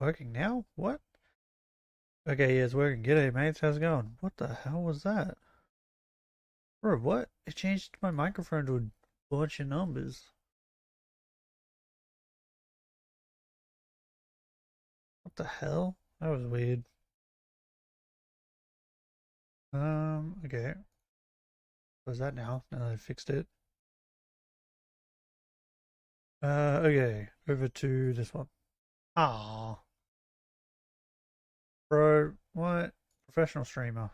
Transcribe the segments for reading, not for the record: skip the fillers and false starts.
Working now? What? Okay, yeah, it's working. G'day, mates. How's it going? What the hell was that? Bro, what? It changed my microphone to a bunch of numbers. What the hell? That was weird. Okay. What's that now? Now that I fixed it. Okay. Over to this one. Ah, bro, what? Professional streamer.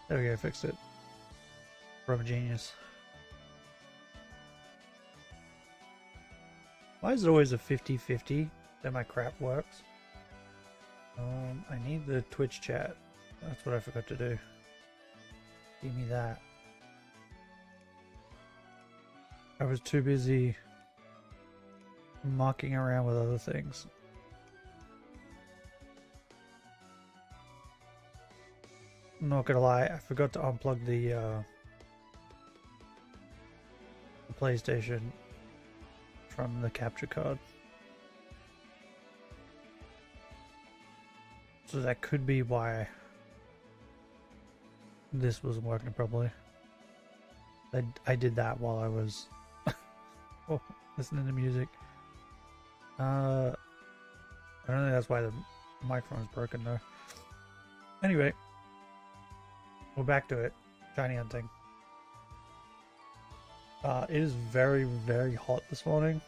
There we go, fixed it. Bro, I'm a genius. Why is it always a 50-50 that my crap works? I need the Twitch chat. That's what I forgot to do. Give me that. I was too busy mucking around with other things. I'm not gonna lie, I forgot to unplug the PlayStation from the capture card. So that could be why this wasn't working properly. I did that while I was listening to music. I don't think that's why the microphone's broken though. Anyway, we're back to it. Shiny hunting. It is very, very hot this morning.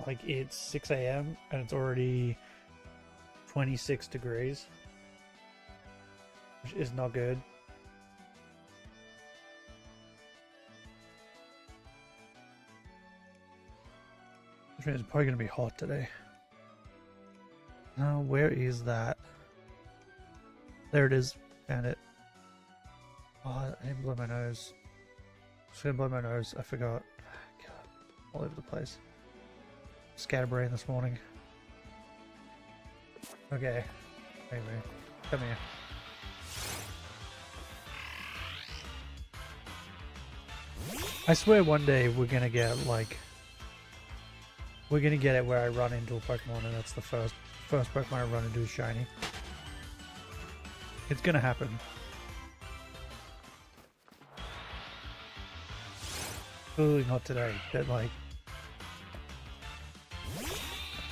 Like, it's 6 a.m. and it's already 26 degrees, which is not good. Which means it's probably going to be hot today. Where is that? There it is. Found it. Oh, I didn't blow my nose. I was going to blow my nose. I forgot. God, all over the place. Scatterbrain this morning. Okay. Anyway, come here. I swear one day we're gonna get we're gonna get it where I run into a Pokemon and that's the first Pokemon I run into is shiny. It's gonna happen. Clearly not today, but like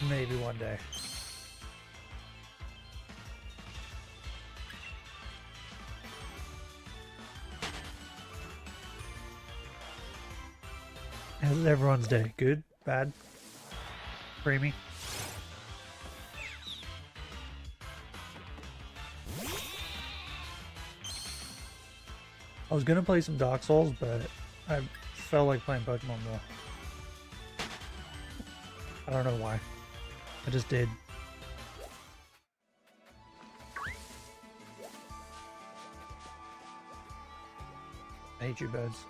maybe one day. How's everyone's day? Good? Bad? Creamy? I was gonna play some Dark Souls, but I felt like playing Pokemon more. I don't know why. I just did. I hate you, birds.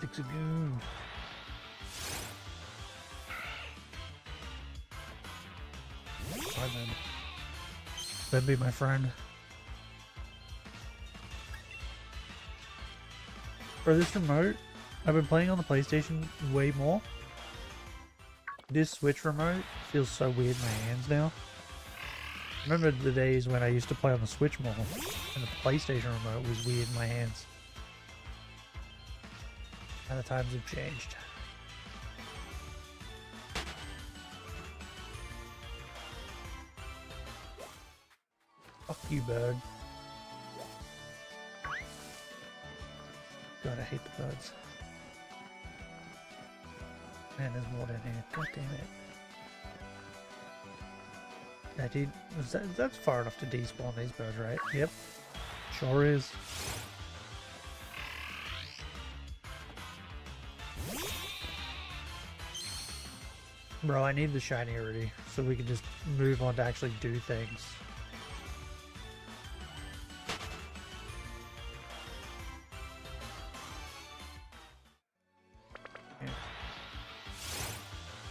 Dixagoon. Bye then. Then be my friend. For this remote, I've been playing on the PlayStation way more. This Switch remote feels so weird in my hands now. Remember the days when I used to play on the Switch more, and the PlayStation remote was weird in my hands. And the times have changed. Fuck you, bird. God, I hate the birds. Man, there's more down here. God damn it. Yeah, dude, that's far enough to despawn these birds, right? Yep. Sure is. Bro, I need the shiny already, so we can just move on to actually do things. Yeah.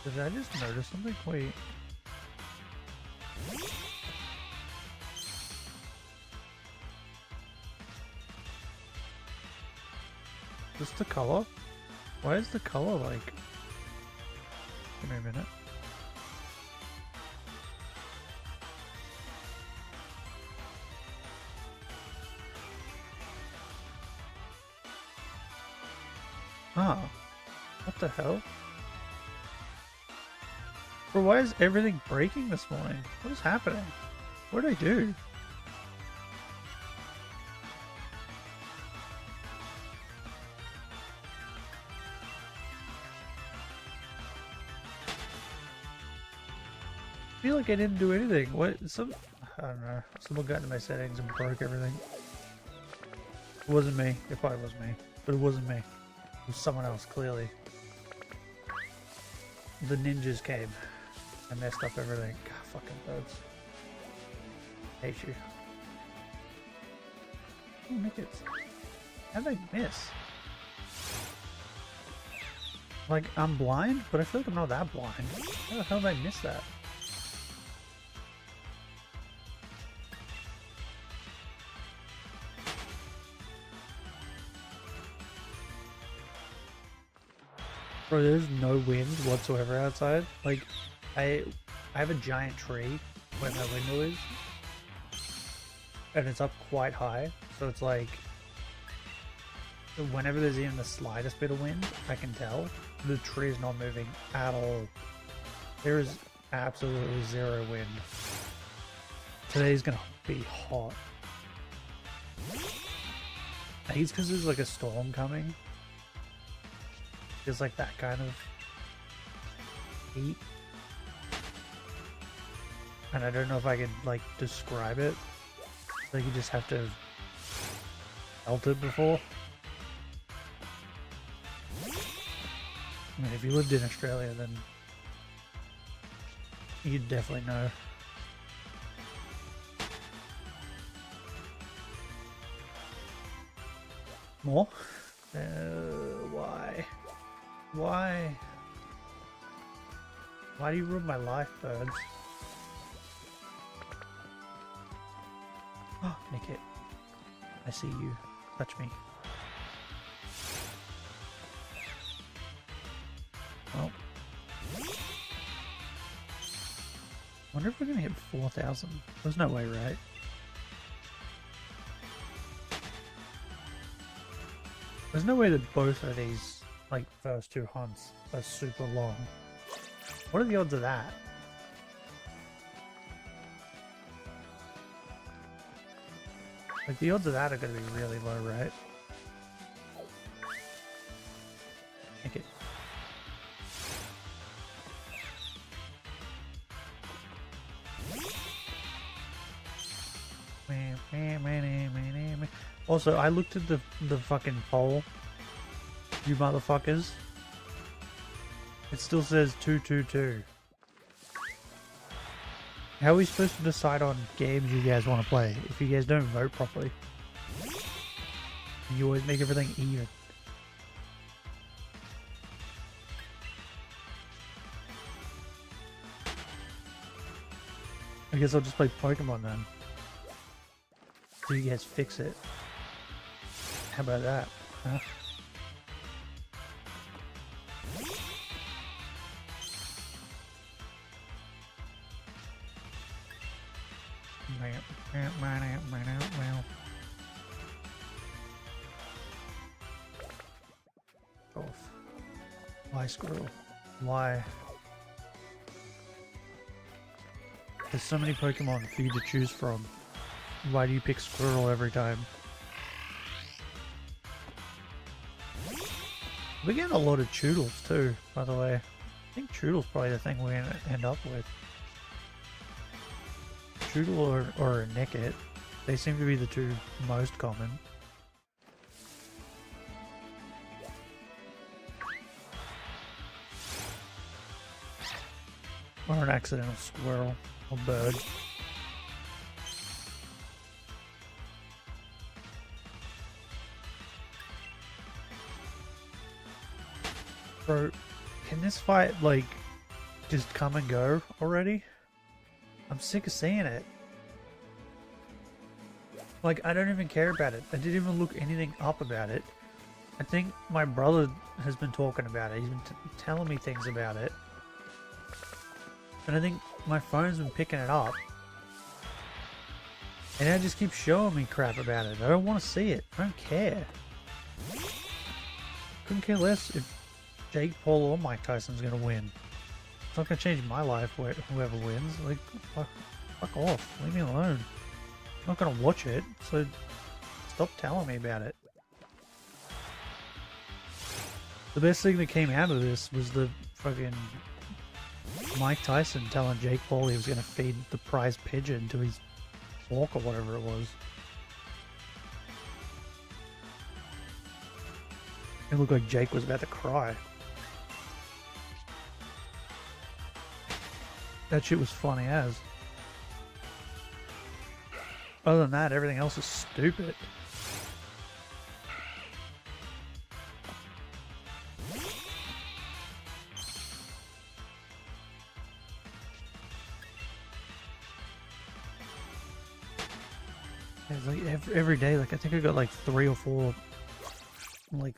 Did I just notice something? Wait. Just the color? Why is the color like... Give me a minute. Ah, what the hell? Bro, why is everything breaking this morning? What is happening? What did I do? I feel like I didn't do anything. What? I don't know. Someone got into my settings and broke everything. It wasn't me. It probably was me. But it wasn't me. It was someone else, clearly. The ninjas came and messed up everything. God, fucking birds. Hate you. Oh, Nickets. How did I miss? Like, I'm blind, but I feel like I'm not that blind. How the hell did I miss that? Bro, there's no wind whatsoever outside. Like, I have a giant tree where my window is, and it's up quite high, so it's like, whenever there's even the slightest bit of wind, I can tell the tree is not moving at all. There is absolutely zero wind. Today's gonna be hot. I think it's because there's like a storm coming. Feels like that kind of heat, and I don't know if I could like describe it. Like you just have to have felt it before. I mean, if you lived in Australia, then you'd definitely know. More? Why? Why? Why do you ruin my life, birds? Oh, Nick it. I see you. Touch me. Well. Wonder if we're gonna hit 4,000. There's no way, right? There's no way that both of these, like, first two hunts are super long. What are the odds of that? Like, the odds of that are going to be really low, right? Okay. Also, I looked at the fucking poll. You motherfuckers. It still says 222. How are we supposed to decide on games you guys want to play if you guys don't vote properly? You always make everything even. I guess I'll just play Pokemon then. So you guys fix it. How about that, huh? Off. Why squirrel? Why? There's so many Pokemon for you to choose from. Why do you pick squirrel every time? We're getting a lot of Choodles too, by the way. I think Choodle's probably the thing we're gonna end up with. Choodle or a Nickit. They seem to be the two most common. Or an accidental squirrel or bird. Bro, can this fight, like, just come and go already? I'm sick of seeing it. Like, I don't even care about it. I didn't even look anything up about it. I think my brother has been talking about it. He's been telling me things about it. And I think my phone's been picking it up. And it just keeps showing me crap about it. I don't want to see it. I don't care. Couldn't care less if Jake Paul or Mike Tyson's going to win. It's not going to change my life, whoever wins. Like, fuck off. Leave me alone. I'm not going to watch it, so stop telling me about it. The best thing that came out of this was the fucking Mike Tyson telling Jake Paul he was going to feed the prize pigeon to his walk or whatever it was. It looked like Jake was about to cry. That shit was funny as. Other than that, everything else is stupid. It's like every day, like I think I got like 3 or 4 like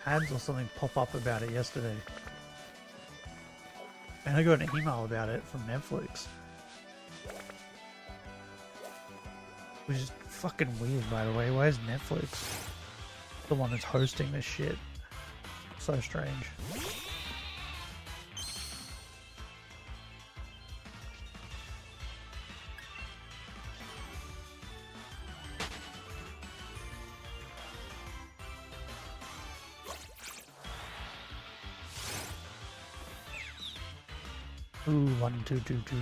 ads or something pop up about it yesterday. And I got an email about it from Netflix. Which is fucking weird, by the way. Why is Netflix the one that's hosting this shit? So strange. Ooh, 1, 2, 2, 2.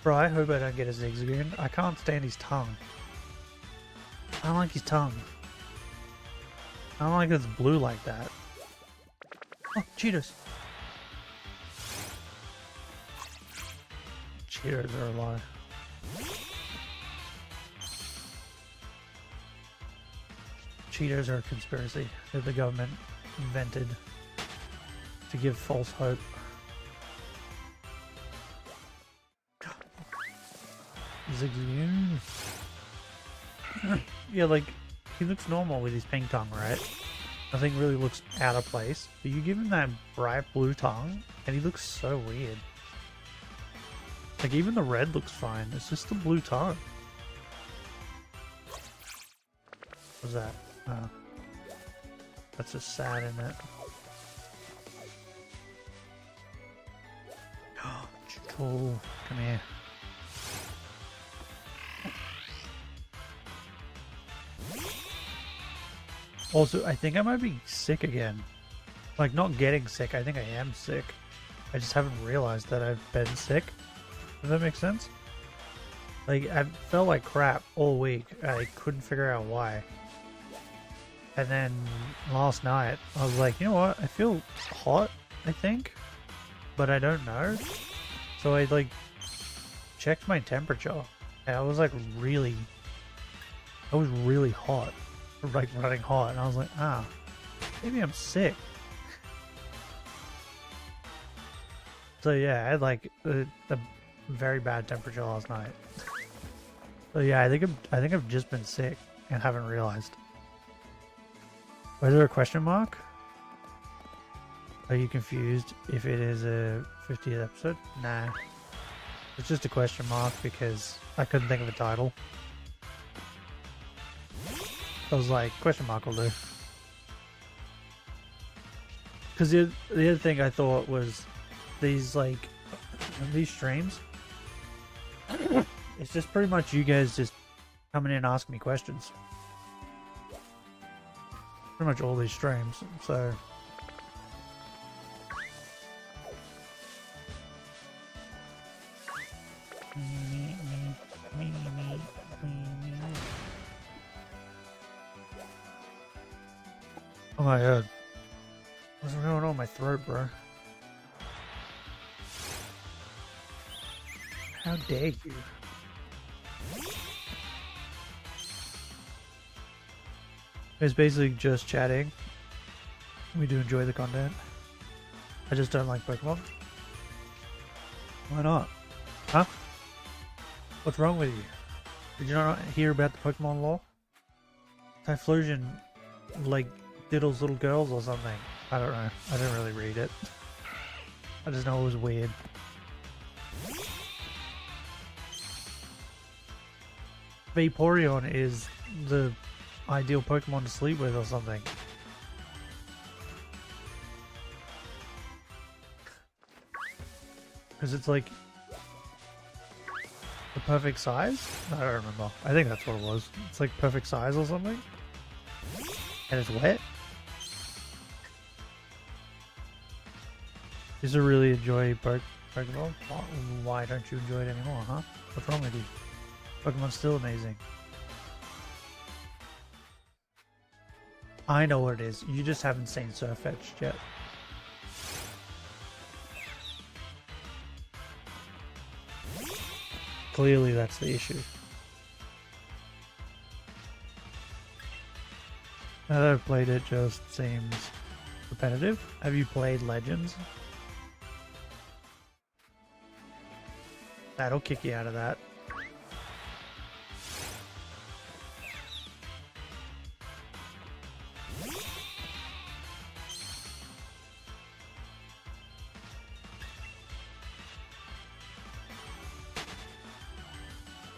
Bro, I hope I don't get a Zigzagoon. I can't stand his tongue. I don't like his tongue. I don't like it's blue like that. Oh, cheetahs. Cheetahs are a lie. Cheaters are a conspiracy that the government invented to give false hope. Zigzagoon. Yeah, like, he looks normal with his pink tongue, right? Nothing really looks out of place. But you give him that bright blue tongue, and he looks so weird. Like, even the red looks fine. It's just the blue tongue. What's that? Oh. That's just sad, isn't it? Oh, come here. Also, I think I might be sick again. Like, not getting sick, I think I am sick. I just haven't realized that I've been sick. Does that make sense? Like, I felt like crap all week. I couldn't figure out why. And then last night, I was like, you know what? I feel hot, I think. But I don't know. So I, like, checked my temperature. And I was, like, really hot. Like, running hot. And I was like, ah, maybe I'm sick. So yeah, I had, like, a very bad temperature last night. So yeah, I think I've just been sick and haven't realized. Was there a question mark? Are you confused if it is a 50th episode? Nah. It's just a question mark because I couldn't think of a title. I was like, question mark will do. Because the other thing I thought was these, like, these streams, it's just pretty much you guys just coming in and asking me questions. Pretty much all these streams, so... Oh my god. What's going on in my throat, bro? How dare you? It's basically just chatting. We do enjoy the content. I just don't like Pokemon. Why not? Huh? What's wrong with you? Did you not hear about the Pokemon lore? Typhlosion, like, diddles little girls or something. I don't know. I didn't really read it. I just know it was weird. Vaporeon is the ideal Pokemon to sleep with or something. Because it's like the perfect size? I don't remember. I think that's what it was. It's like perfect size or something. And it's wet. Used to really enjoy Pokemon. Why don't you enjoy it anymore, huh? What's wrong with you? Pokemon's still amazing. I know what it is. You just haven't seen Surfetched yet. Clearly that's the issue. Now that I've played it, just seems repetitive. Have you played Legends? That'll kick you out of that.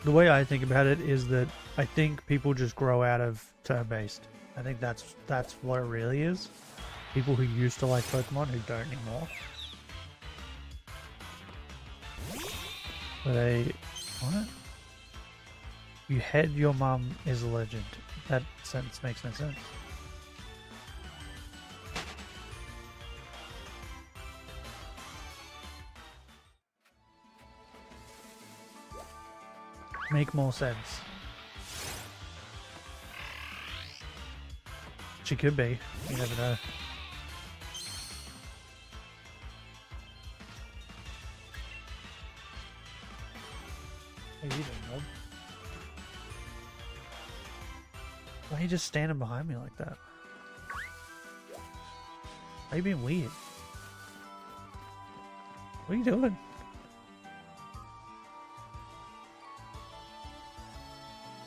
The way I think about it is that I think people just grow out of turn-based. I think that's what it really is. People who used to like Pokemon who don't anymore. What? You head your mum is a legend. That sentence makes no sense. Make more sense. She could be. You never know. What are you doing, Rob? Why are you just standing behind me like that? Why are you being weird? What are you doing?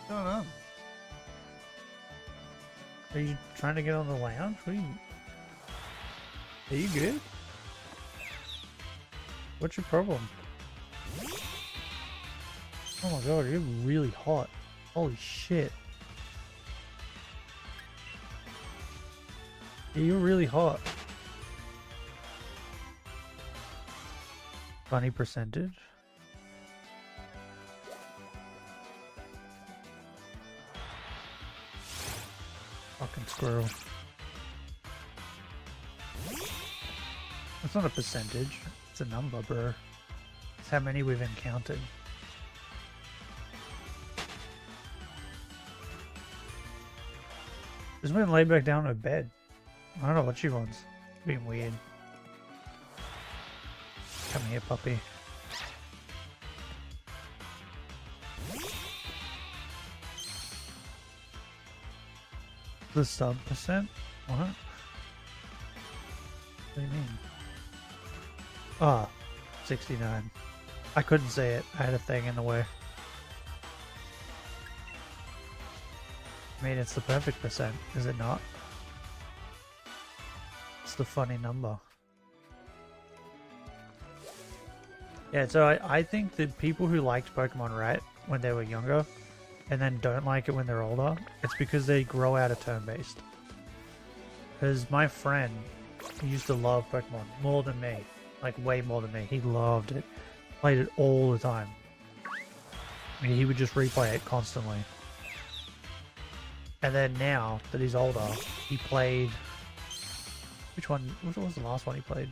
What's going on? Are you trying to get on the lounge? What are you good? What's your problem? Oh my god, you're really hot. Holy shit. Yeah, you're really hot. Funny percentage. Fucking squirrel. It's not a percentage. It's a number, bro. It's how many we've encountered. Just went and laid back down in her bed. I don't know what she wants. Being weird. Come here, puppy. The sub percent? What? What do you mean? Ah, 69. I couldn't say it. I had a thing in the way. I mean, it's the perfect percent, is it not? It's the funny number. Yeah, so I think that people who liked Pokemon Red when they were younger and then don't like it when they're older, it's because they grow out of turn-based. Because my friend used to love Pokemon more than me. Like, way more than me. He loved it. Played it all the time. I mean, he would just replay it constantly. And then now that he's older, he played... Which one? Which was the last one he played?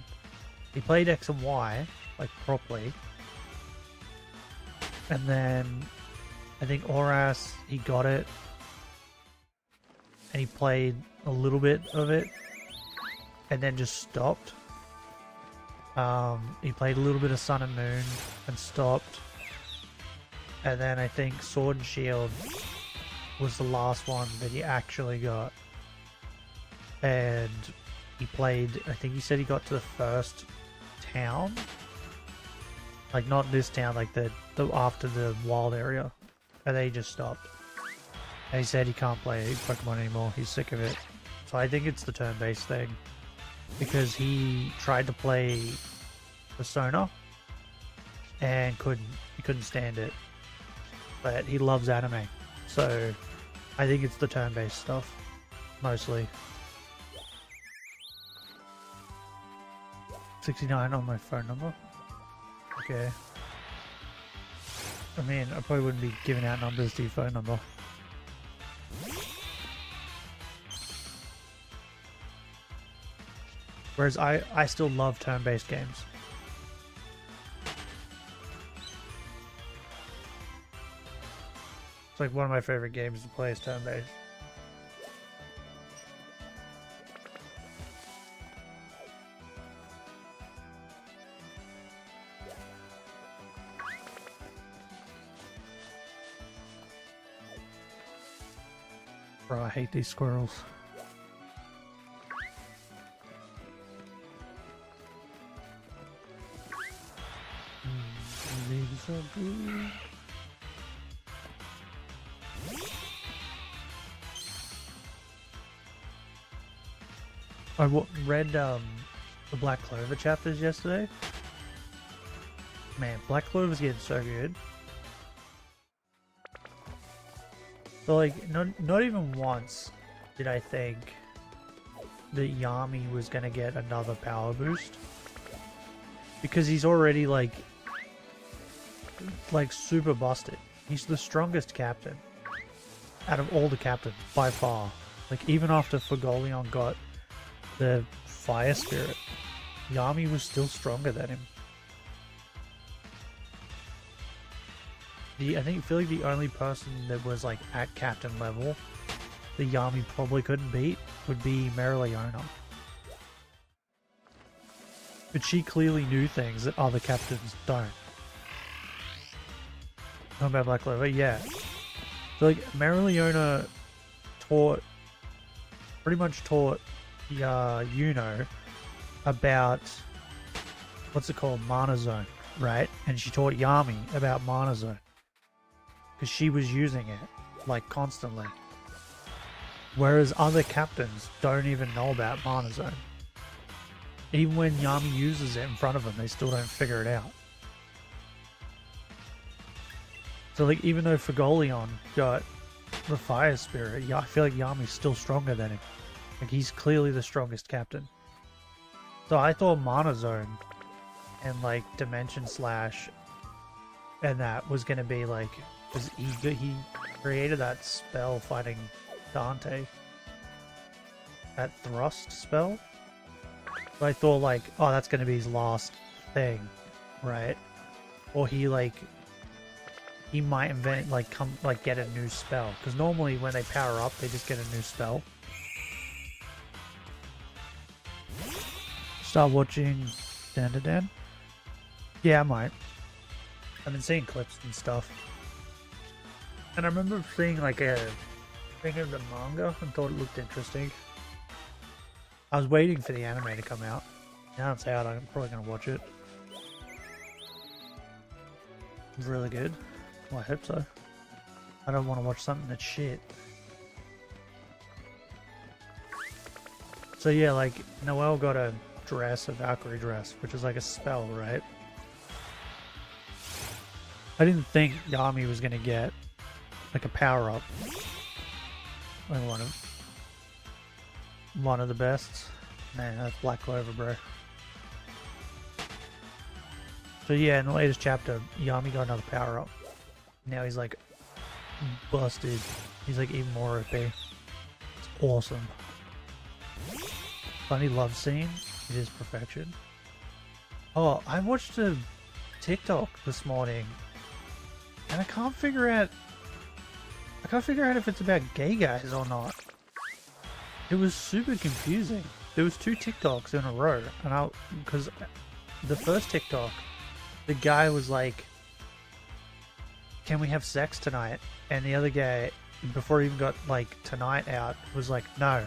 He played X and Y, like, properly. And then... I think Oras, he got it. And he played a little bit of it. And then just stopped. He played a little bit of Sun and Moon and stopped. And then I think Sword and Shield was the last one that he actually got. And he played, I think he said he got to the first town. Like, not this town, like the after the wild area. and then he just stopped. And he said he can't play Pokemon anymore. He's sick of it. So I think it's the turn-based thing. Because he tried to play Persona and he couldn't stand it. But he loves anime. So I think it's the turn-based stuff. Mostly. 69 on my phone number. Okay. I mean, I probably wouldn't be giving out numbers to your phone number. Whereas I still love turn-based games. It's like one of my favorite games to play is turn-based. Bro, I hate these squirrels. Leaves are blue. I read the Black Clover chapters yesterday. Man, Black Clover's getting so good. So like, not even once did I think that Yami was gonna get another power boost. Because he's already like super busted. He's the strongest captain out of all the captains by far. Like even after Fagolion got the fire spirit, Yami was still stronger than him. I feel like the only person that was like at captain level that Yami probably couldn't beat would be Mereoleona. But she clearly knew things that other captains don't. Talking about Black Clover, yeah. So like Mereoleona pretty much taught Yuno about what's it called, Mana Zone, right? And she taught Yami about Mana Zone because she was using it like constantly. Whereas other captains don't even know about Mana Zone. Even when Yami uses it in front of them, they still don't figure it out. So like even though Fagolion got the fire spirit, I feel like Yami's still stronger than him. Like he's clearly the strongest captain. So I thought Mana Zone and like Dimension Slash and that was gonna be like, because he created that spell fighting Dante. That thrust spell. So I thought like, oh, that's gonna be his last thing, right? Or he might invent get a new spell, because normally when they power up they just get a new spell. Start watching Dan to Dan? Yeah, I might. I've been seeing clips and stuff. And I remember seeing like a thing of the manga and thought it looked interesting. I was waiting for the anime to come out. Now it's out, I'm probably going to watch it. It's really good. Well, I hope so. I don't want to watch something that's shit. So yeah, like, Noelle got a dress, a Valkyrie dress, which is like a spell, right? I didn't think Yami was going to get like a power-up. Like one of the best. Man, that's Black Clover, bro. So yeah, in the latest chapter, Yami got another power-up. Now he's like busted. He's like even more OP. It's awesome. Funny love scene. It is perfection. Oh, I watched a TikTok this morning and I can't figure out if it's about gay guys or not. It was super confusing. There was two TikToks in a row, and because the first TikTok, the guy was like, "Can we have sex tonight?" And the other guy, before he even got like tonight out, was like, "No."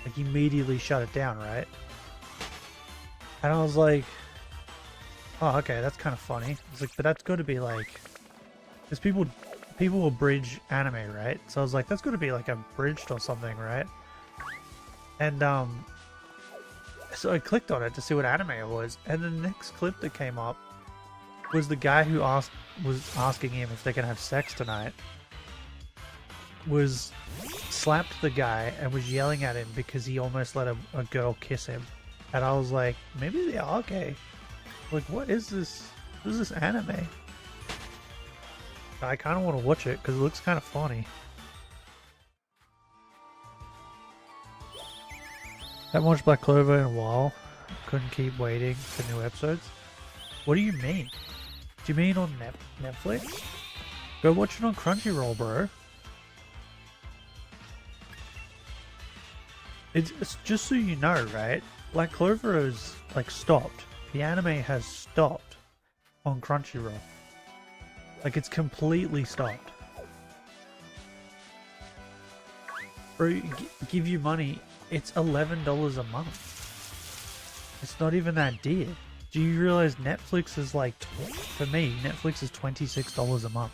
Like immediately shut it down, right? And I was like, "Oh, okay, that's kind of funny." I was like, "But that's got to be like, because people people will bridge anime, right? So I was like, that's got to be like abridged or something, right? And so I clicked on it to see what anime it was, and the next clip that came up was the guy who was asking him if they can have sex tonight. Was slapped the guy and was yelling at him because he almost let a girl kiss him. And I was like, maybe they are gay. Like, what is this? What is this anime? I kind of want to watch it because it looks kind of funny. Haven't watched Black Clover in a while. Couldn't keep waiting for new episodes. What do you mean? Do you mean on Netflix? Go watch it on Crunchyroll, bro. It's just so you know, right? Black Clover is like stopped. The anime has stopped on Crunchyroll. Like it's completely stopped. Bro, give you money. It's $11 a month. It's not even that dear. Do you realize Netflix is like, for me, Netflix is $26 a month.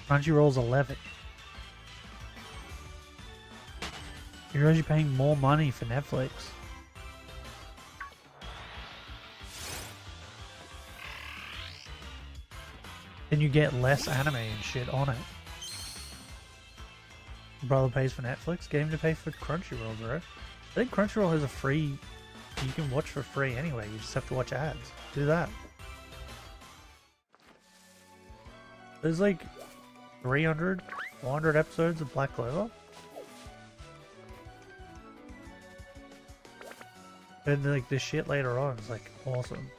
Crunchyroll's 11. You realize you're paying more money for Netflix. Then you get less anime and shit on it. Brother pays for Netflix, get him to pay for Crunchyroll, bro. I think Crunchyroll has a free, you can watch for free anyway, you just have to watch ads. Do that. There's like 300, 400 episodes of Black Clover. And like the shit later on is like awesome.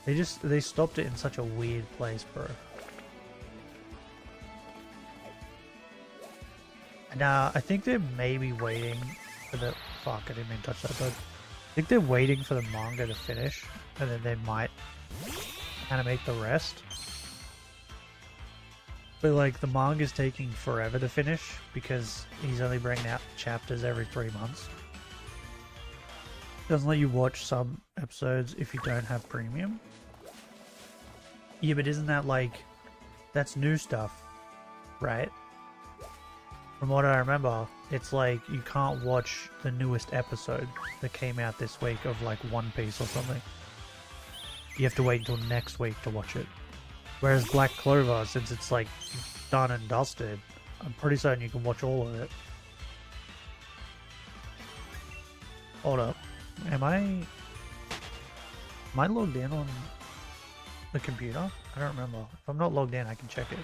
They stopped it in such a weird place, bro. And I think they're maybe waiting for the... Fuck, I didn't mean to touch that bug. I think they're waiting for the manga to finish, and then they might animate the rest. But like, the manga's taking forever to finish, because he's only bringing out chapters every 3 months. Doesn't let you watch some episodes if you don't have premium. Yeah, but isn't that like... That's new stuff, right? From what I remember, it's like you can't watch the newest episode that came out this week of like One Piece or something. You have to wait until next week to watch it. Whereas Black Clover, since it's like done and dusted, I'm pretty certain you can watch all of it. Hold up. Am I logged in on the computer? I don't remember. If I'm not logged in, I can check it.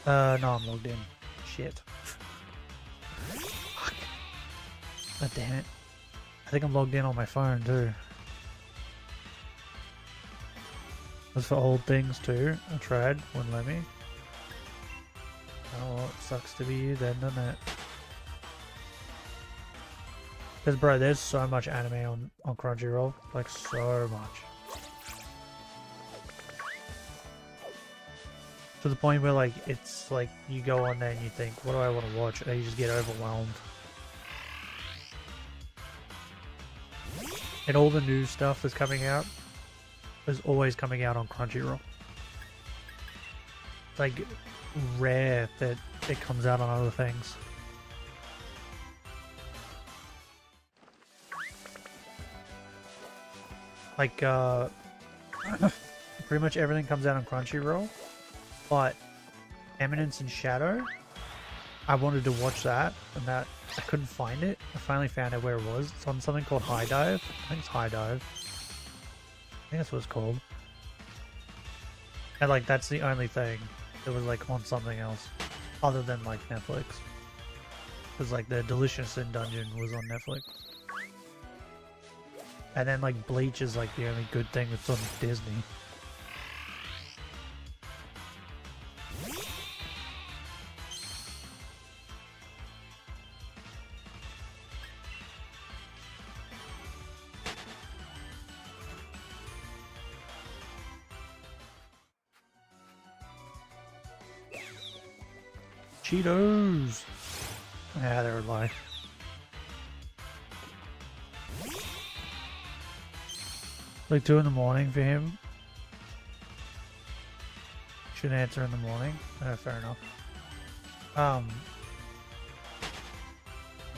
No, I'm logged in. Shit. Fuck. God damn it. I think I'm logged in on my phone too. That's for old things too. I tried, wouldn't let me. Oh, well, it sucks to be you then, doesn't it? Because bro, there's so much anime on Crunchyroll. Like, so much. To the point where like, it's like, you go on there and you think, what do I want to watch? And you just get overwhelmed. And all the new stuff that's coming out is always coming out on Crunchyroll. It's like, rare that it comes out on other things. Like, pretty much everything comes out on Crunchyroll, but Eminence and Shadow, I wanted to watch that, and that I couldn't find it. I finally found it where it was. It's on something called High Dive. I think it's High Dive. I think that's what it's called. And like, that's the only thing that was like on something else, other than like Netflix. Because like the Delicious in Dungeon was on Netflix. And then like Bleach is like the only good thing that's on Disney. Cheetos! Yeah, they were like... Like 2 in the morning for him. should answer in the morning. Fair enough.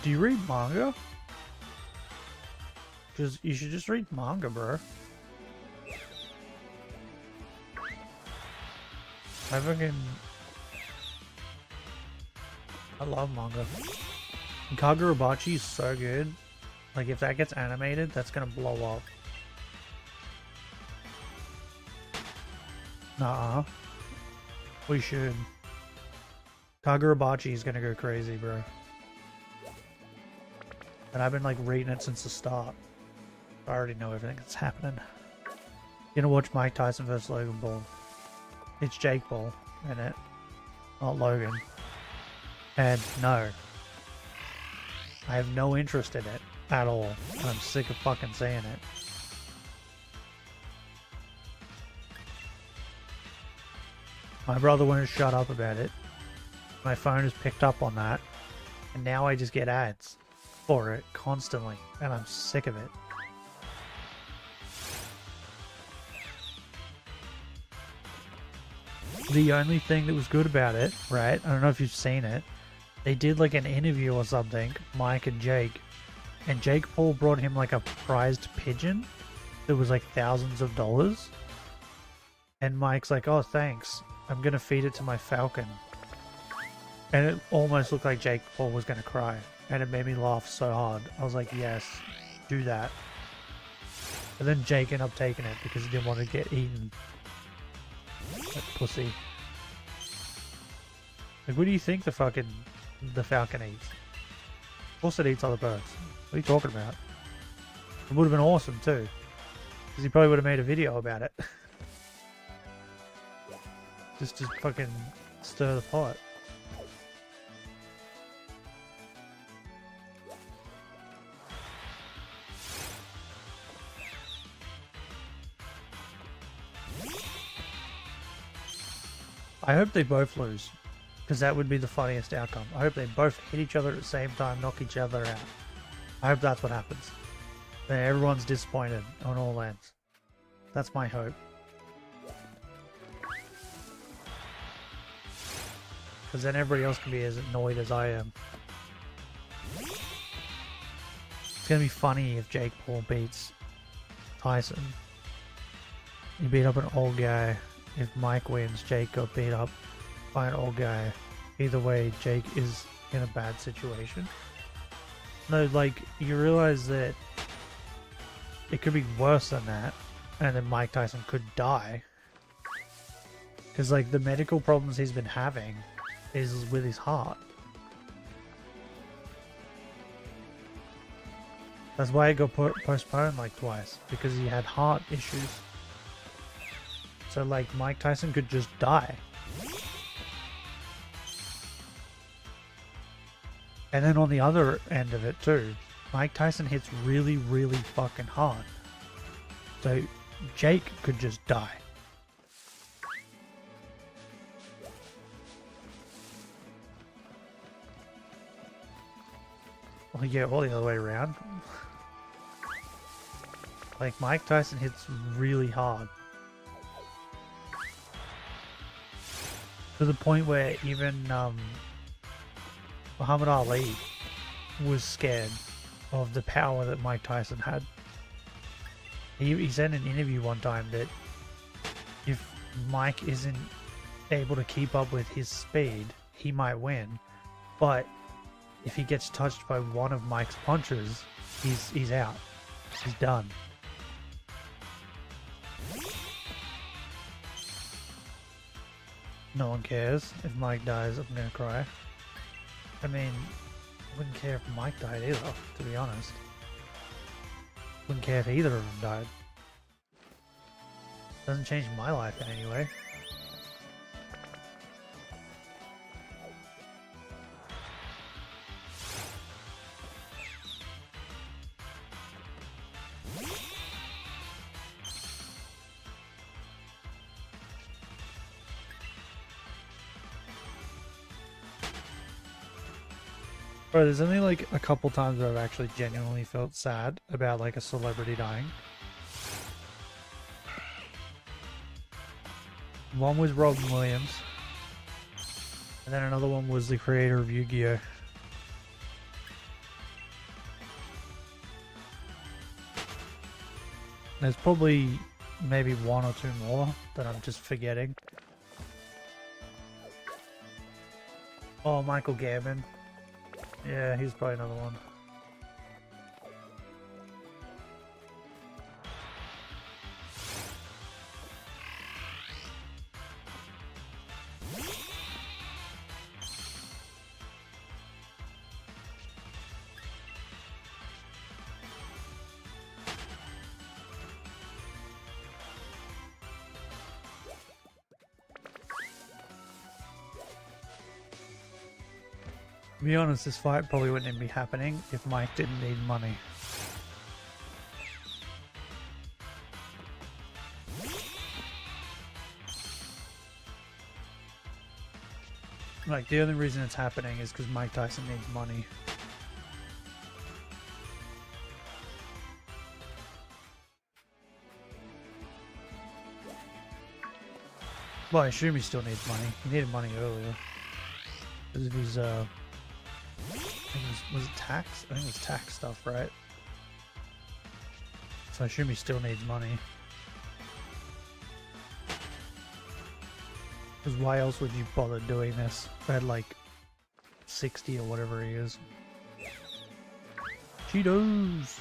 Do you read manga? You should just read manga, bro. I love manga. Kagurabachi is so good. Like, if that gets animated, that's gonna blow up. Nuh-uh. We should. Kagurabachi is gonna go crazy, bro. And I've been, like, reading it since the start. I already know everything that's happening. You gonna watch Mike Tyson vs. Logan Paul. It's Jake Paul in it, not Logan. And no, I have no interest in it at all. And I'm sick of fucking seeing it. My brother won't shut up about it. My phone has picked up on that. And now I just get ads for it constantly. And I'm sick of it. The only thing that was good about it, right? I don't know if you've seen it. They did like an interview or something, Mike and Jake. And Jake Paul brought him like a prized pigeon that was like thousands of dollars. And Mike's like, oh, thanks. I'm going to feed it to my falcon. And it almost looked like Jake Paul was going to cry. And it made me laugh so hard. I was like, yes, do that. And then Jake ended up taking it because he didn't want to get eaten. That pussy. Like, what do you think the falcon eats? Of course it eats other birds. What are you talking about? It would have been awesome too. Because he probably would have made a video about it. just to fucking stir the pot. I hope they both lose, because that would be the funniest outcome. I hope they both hit each other at the same time, knock each other out. I hope that's what happens. Then everyone's disappointed on all ends. That's my hope. Because then everybody else can be as annoyed as I am. It's going to be funny if Jake Paul beats Tyson. He beat up an old guy. If Mike wins, Jake got beat up by an old guy. Either way, Jake is in a bad situation. No, like, you realize that it could be worse than that, and then Mike Tyson could die. Because, like, the medical problems he's been having is with his heart. That's why it got postponed, like, twice. Because he had heart issues. So, like, Mike Tyson could just die. And then on the other end of it, too, Mike Tyson hits really, really fucking hard. So, Jake could just die. Well, yeah, all the other way around. Like, Mike Tyson hits really hard. To the point where even Muhammad Ali was scared of the power that Mike Tyson had. He said in an interview one time that if Mike isn't able to keep up with his speed, he might win. But if he gets touched by one of Mike's punches, he's out. He's done. No one cares. If Mike dies, I'm gonna cry. I mean, I wouldn't care if Mike died either, to be honest. Wouldn't care if either of them died. Doesn't change my life in any way. Bro, there's only like a couple times where I've actually genuinely felt sad about like a celebrity dying. One was Robin Williams, and then another one was the creator of Yu-Gi-Oh! There's probably maybe one or two more that I'm just forgetting. Oh, Michael Gambon. Yeah, he's probably another one. To be honest, this fight probably wouldn't even be happening if Mike didn't need money. Like, the only reason it's happening is because Mike Tyson needs money. Well, I assume he still needs money. He needed money earlier. Because of his, was it tax? I think it was tax stuff, right? So I assume he still needs money. Because why else would you bother doing this? At like 60 or whatever he is. Cheetos!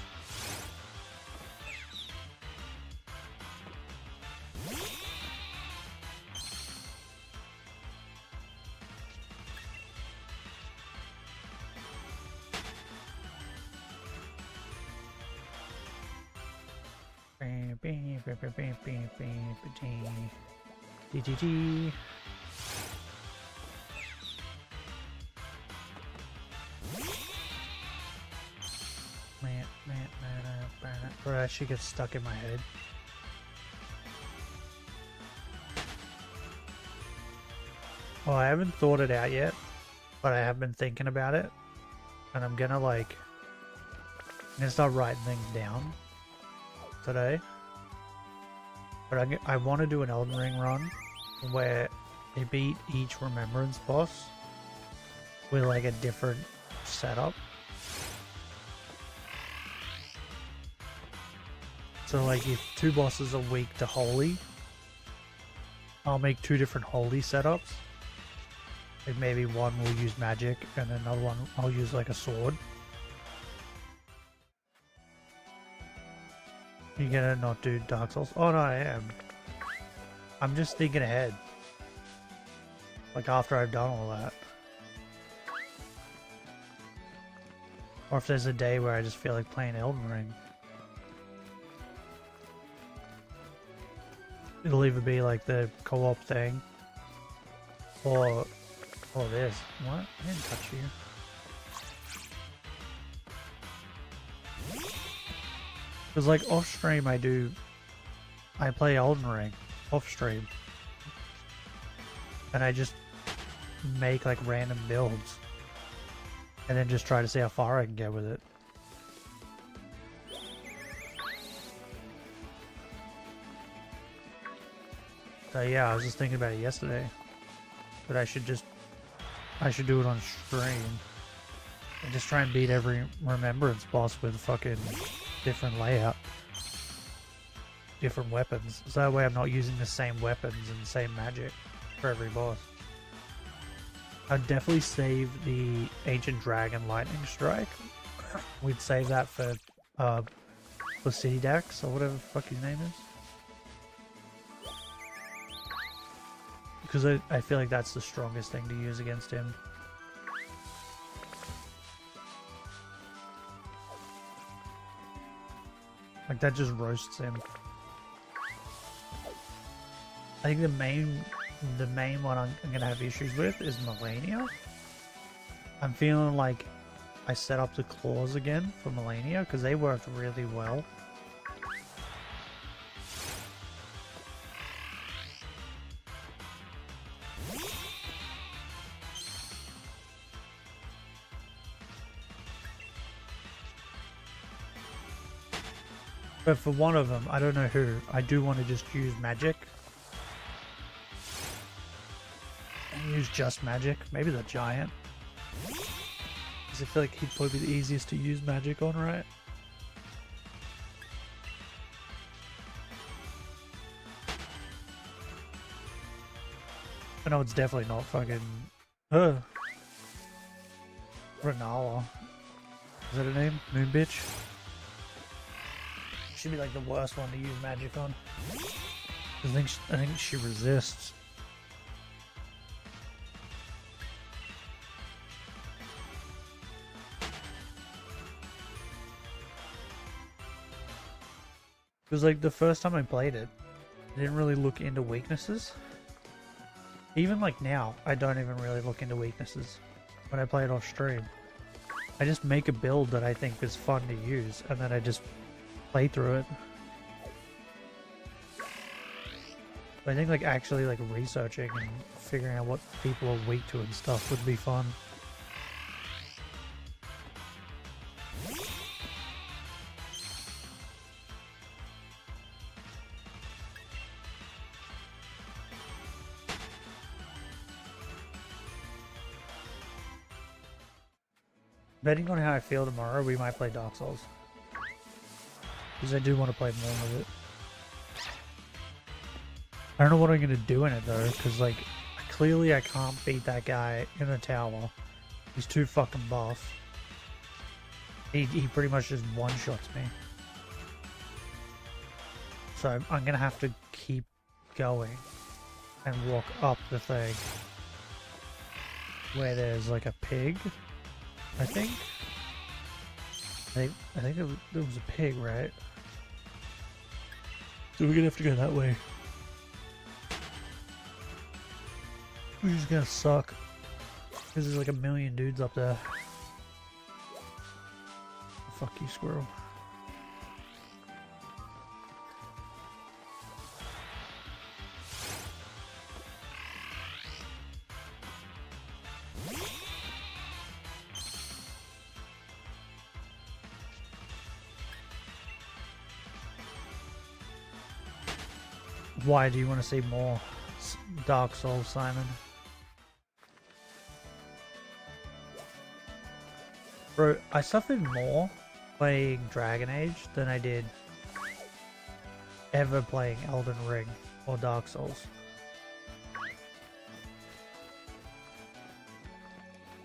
DGG. Or that shit gets stuck in my head. Well, I haven't thought it out yet, but I have been thinking about it, and I'm gonna start writing things down today. But I want to do an Elden Ring run where they beat each Remembrance boss with like a different setup. So like if two bosses are weak to Holy, I'll make two different Holy setups. Like maybe one will use magic and another one I'll use like a sword. You gonna not do Dark Souls? Oh no, I am. I'm just thinking ahead. Like after I've done all that. Or if there's a day where I just feel like playing Elden Ring. It'll either be like the co-op thing. Or this. What? I didn't touch you. Because like off stream I play Elden Ring off stream. And I just make like random builds. And then just try to see how far I can get with it. So yeah, I was just thinking about it yesterday. But I should do it on stream. And just try and beat every Remembrance boss with fucking different layout. Different weapons. So that way I'm not using the same weapons and the same magic for every boss. I'd definitely save the Ancient Dragon Lightning Strike. We'd save that for City Dex or whatever the fuck his name is. Because I feel like that's the strongest thing to use against him. Like that just roasts him. I think the main one I'm gonna have issues with is Melania. I'm feeling like I set up the claws again for Melania because they worked really well. But for one of them, I don't know who, I do want to just use magic. just magic. Maybe the giant. Because I feel like he'd probably be the easiest to use magic on, right? I know it's definitely not fucking... Renala. Is that her name? Moon Bitch? She'd be like the worst one to use magic on. I think she resists. Because like the first time I played it, I didn't really look into weaknesses. Even like now, I don't even really look into weaknesses when I play it off stream. I just make a build that I think is fun to use, and then I just play through it. But I think like actually like researching and figuring out what people are weak to and stuff would be fun. Depending on how I feel tomorrow, we might play Dark Souls. Because I do want to play more of it. I don't know what I'm going to do in it though, because like, clearly I can't beat that guy in the tower. He's too fucking buff. He pretty much just one-shots me. So I'm going to have to keep going and walk up the thing. Where there's like a pig. I think it was a pig, right? So we're gonna have to go that way. Which is gonna suck. Because there's like a million dudes up there. Fuck you, squirrel. Why do you want to see more Dark Souls, Simon? Bro, I suffered more playing Dragon Age than I did ever playing Elden Ring or Dark Souls.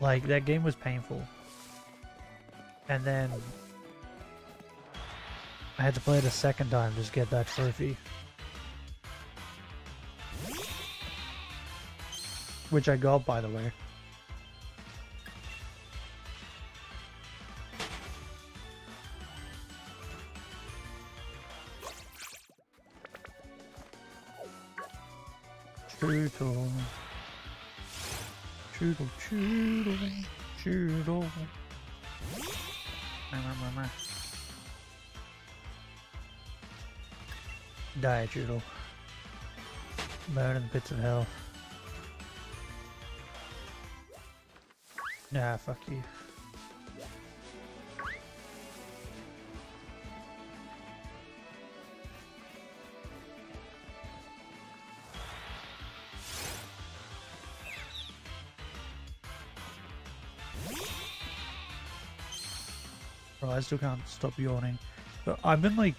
Like, that game was painful. And then I had to play it a second time just to get that trophy. Which I got, by the way. Choodle. Choodle, choodle, choodle. Die, Choodle. Burn in the pits of hell. Nah, fuck you. Bro, I still can't stop yawning. But I've been like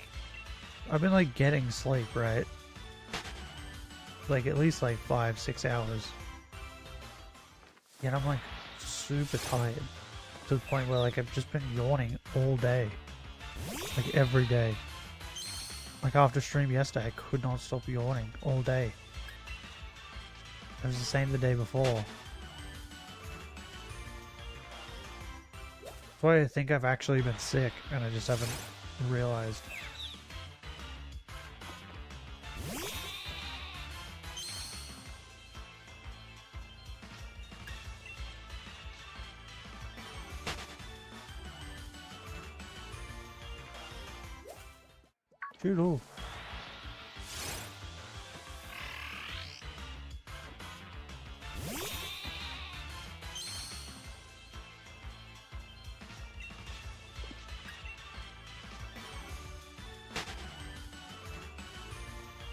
getting sleep, right? Like at least like 5-6 hours. Yet I'm like super tired to the point where like I've just been yawning all day, like every day. Like after stream yesterday, I could not stop yawning all day. It was the same the day before. That's why I think I've actually been sick and I just haven't realized. Choodle.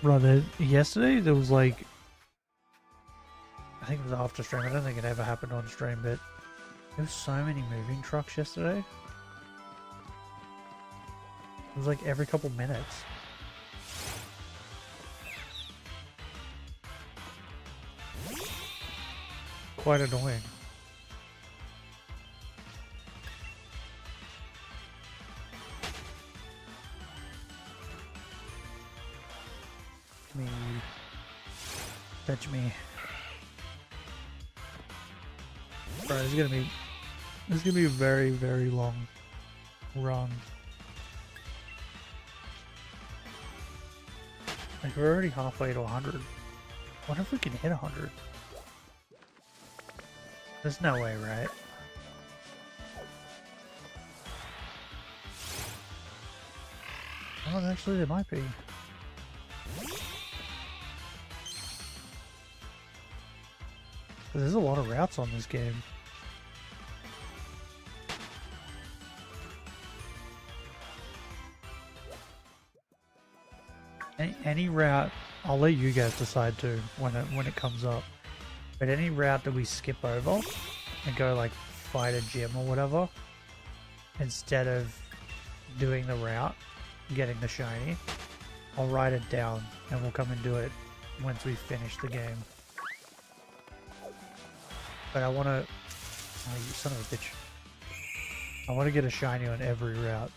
Brother, yesterday there was like, I think it was after stream. I don't think it ever happened on stream, but there was so many moving trucks yesterday. It was like every couple minutes. Quite annoying. Me. Touch me. Bro, this is gonna be a very, very long run. Like, we're already halfway to 100. What if we can hit 100? There's no way, right? Oh, actually, there might be. There's a lot of routes on this game. Any route, I'll let you guys decide too when it comes up. But any route that we skip over and go like fight a gym or whatever, instead of doing the route, getting the shiny, I'll write it down and we'll come and do it once we finish the game. But I want to... Oh, you son of a bitch. I want to get a shiny on every route.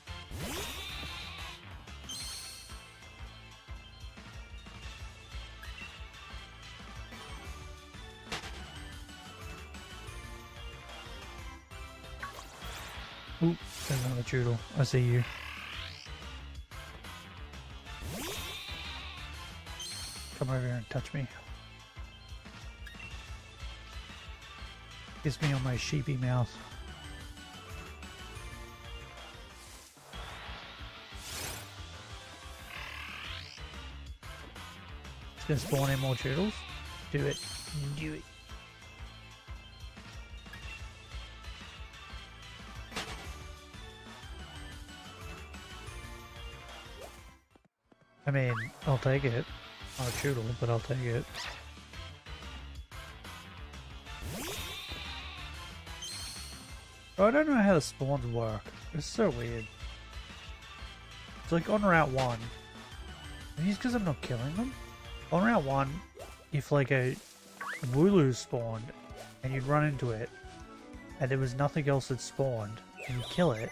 Ooh, there's another Choodle. I see you. Come over here and touch me. Kiss me on my sheepy mouth. It's gonna spawn in more Choodles. Do it. Do it. I mean, I'll take it. Not a Choodle, but I'll take it. I don't know how the spawns work. It's so weird. It's like on Route 1. Maybe it's because I'm not killing them. On Route 1, if like a Wooloo spawned and you'd run into it and there was nothing else that spawned and you kill it,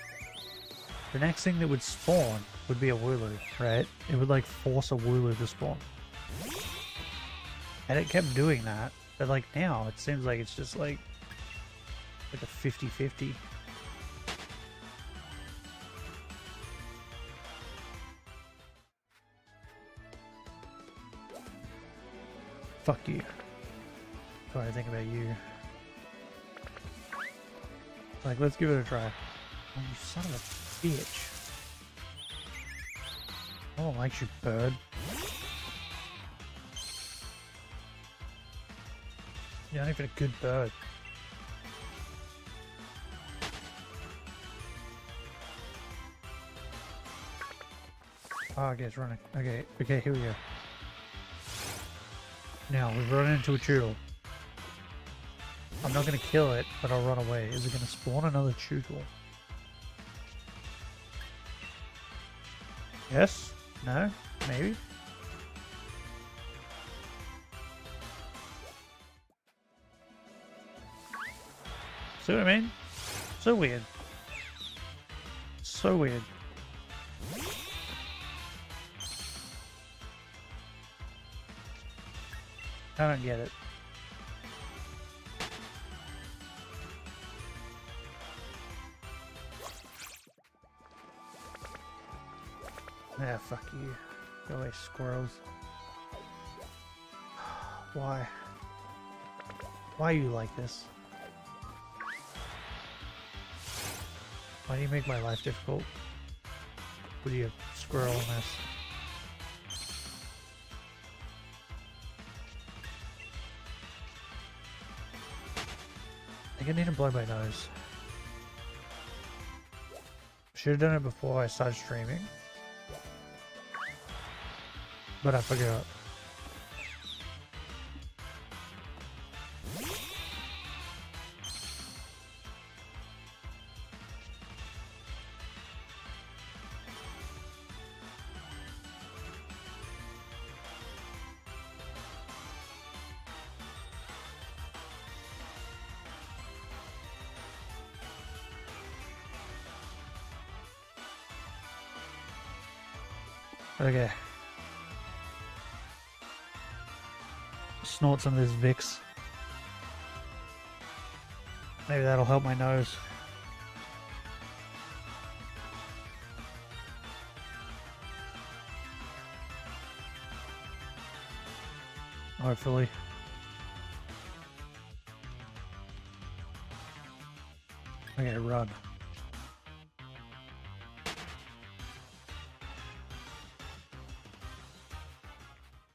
the next thing that would spawn would be a Wooloo, right? It would like force a Wooloo to spawn. And it kept doing that, but like now it seems like it's just like a 50-50. Fuck you. That's what I think about you. Like, let's give it a try. Oh, you son of a bitch. No one likes you, bird. You're not even a good bird. Oh, okay, it's running. Okay, here we go. Now, we've run into a Choodle. I'm not going to kill it, but I'll run away. Is it going to spawn another Choodle? Yes? No? Maybe? See what I mean? So weird. So weird. I don't get it. Ah, fuck you. Go away, squirrels. Why? Why are you like this? Why do you make my life difficult? With your squirrelness? I think I need to blow my nose. Should have done it before I started streaming. But I forgot. Okay. Snort some of this Vicks. Maybe that'll help my nose. Hopefully. Okay, run.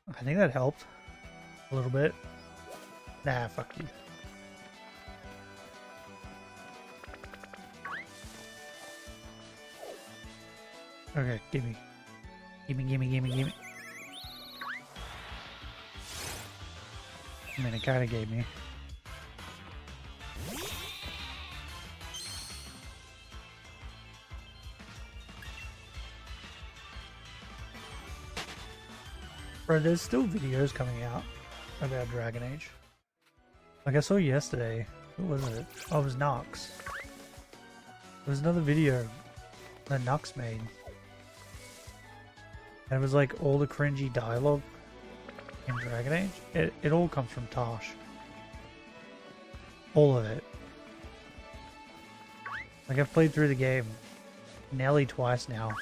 I think that helped a little bit. Nah, fuck you. Okay, gimme. Gimme. I mean, it kinda gave me. Bro, there's still videos coming out about Dragon Age. Like I saw yesterday. Who was it? Oh, it was Nux. There was another video that Nux made. And it was like all the cringy dialogue in Dragon Age. It all comes from Tosh. All of it. Like I've played through the game nearly twice now.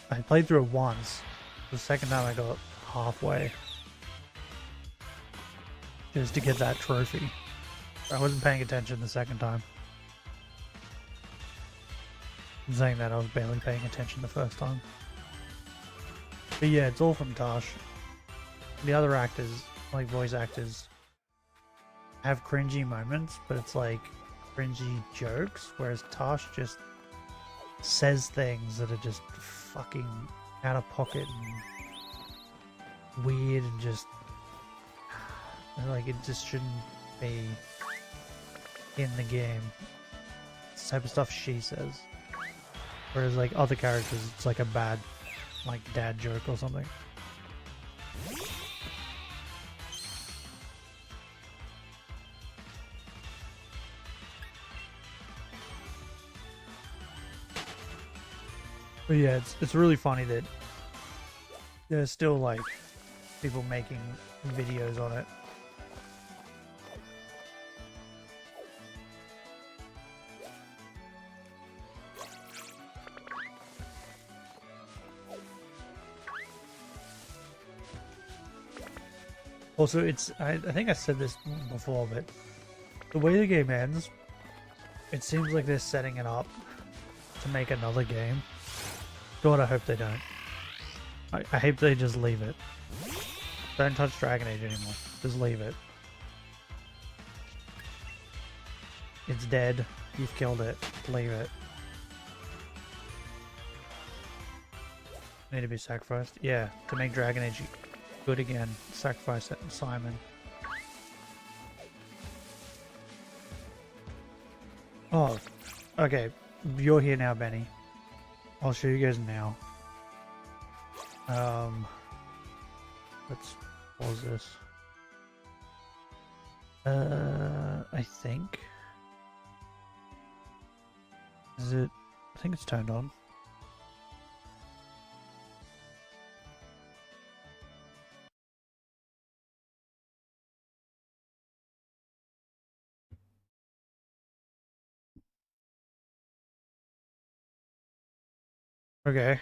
I played through it once. The second time I got halfway. Just to get that trophy. I wasn't paying attention the second time. I'm saying that I was barely paying attention the first time. But yeah, it's all from Tosh. The other actors, like voice actors, have cringy moments, but it's like cringy jokes, whereas Tosh just says things that are just fucking out of pocket and weird and just like it just shouldn't be in the game. It's the type of stuff she says. Whereas like other characters, it's like a bad like dad joke or something. But yeah, it's really funny that there's still like people making videos on it. Also, I think I said this before, but the way the game ends, it seems like they're setting it up to make another game. God, I hope they don't. I hope they just leave it. Don't touch Dragon Age anymore. Just leave it. It's dead. You've killed it. Leave it. Need to be sacrificed? Yeah, to make Dragon Age good again. Sacrifice Simon. Oh, okay. You're here now, Benny. I'll show you guys now. Let's pause this. I think. Is it? I think it's turned on. Okay.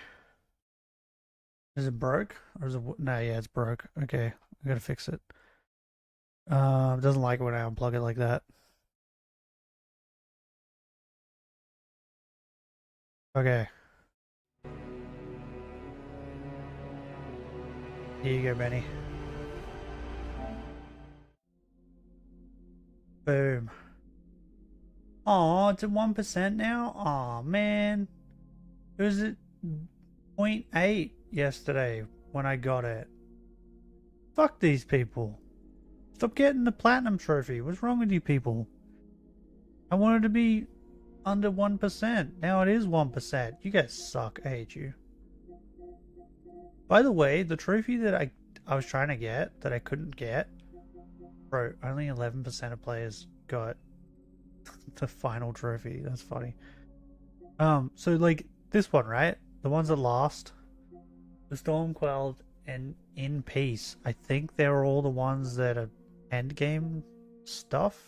Is it broke? Or is it... No, yeah, it's broke. Okay. I gotta fix it. It doesn't like it when I unplug it like that. Okay. Here you go, Benny. Boom. Oh, it's at 1% now? Aw, man. It was at 0.8 yesterday when I got it. Fuck these people. Stop getting the platinum trophy. What's wrong with you people? I wanted to be under 1%. Now it is 1%. You guys suck. I hate you. By the way, the trophy that I was trying to get that I couldn't get, bro, only 11% of players got the final trophy. That's funny. So like this one, right? The ones that last, The Stormqueld and In Peace, I think they're all the ones that are endgame stuff.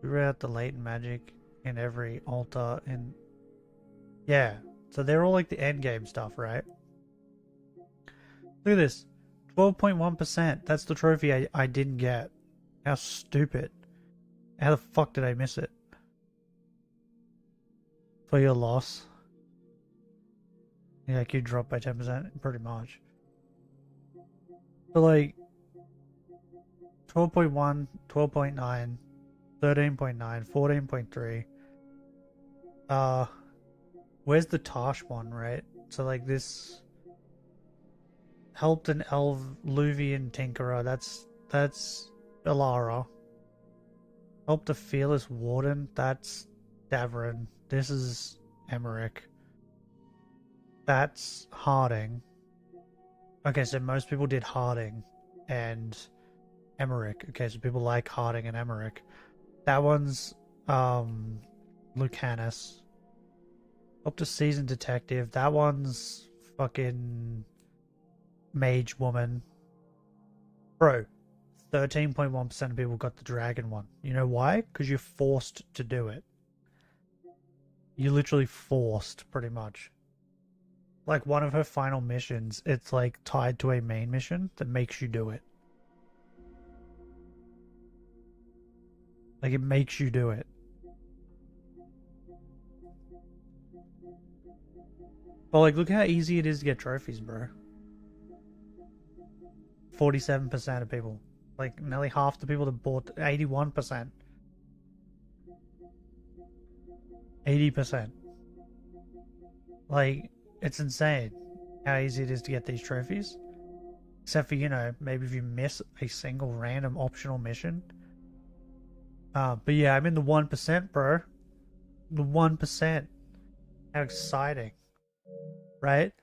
Throughout the latent magic in every altar and yeah, so they're all like the endgame stuff, right? Look at this. 12.1%. That's the trophy I didn't get. How stupid. How the fuck did I miss it? For your loss. Yeah, you dropped by 10%, pretty much. But like 12.1, 12.9, 13.9, 14.3. Where's the Tosh one, right? So like this helped an Elluvian Tinkerer, that's Ilara. Helped a Fearless Warden, that's Davrin. This is Emmerich. That's Harding. Okay, so most people did Harding and Emmerich. Okay, so people like Harding and Emmerich. That one's Lucanus. Up to Seasoned Detective. That one's fucking Mage Woman. Bro, 13.1% of people got the dragon one. You know why? Because you're forced to do it. You're literally forced, pretty much. Like, one of her final missions, it's like tied to a main mission that makes you do it. Like, it makes you do it. But like, look how easy it is to get trophies, bro. 47% of people. Like, nearly half the people that bought 81%. 80%. Like, it's insane how easy it is to get these trophies. Except for, you know, maybe if you miss a single random optional mission. But yeah, I'm in the 1%, bro. The 1%. How exciting. Right?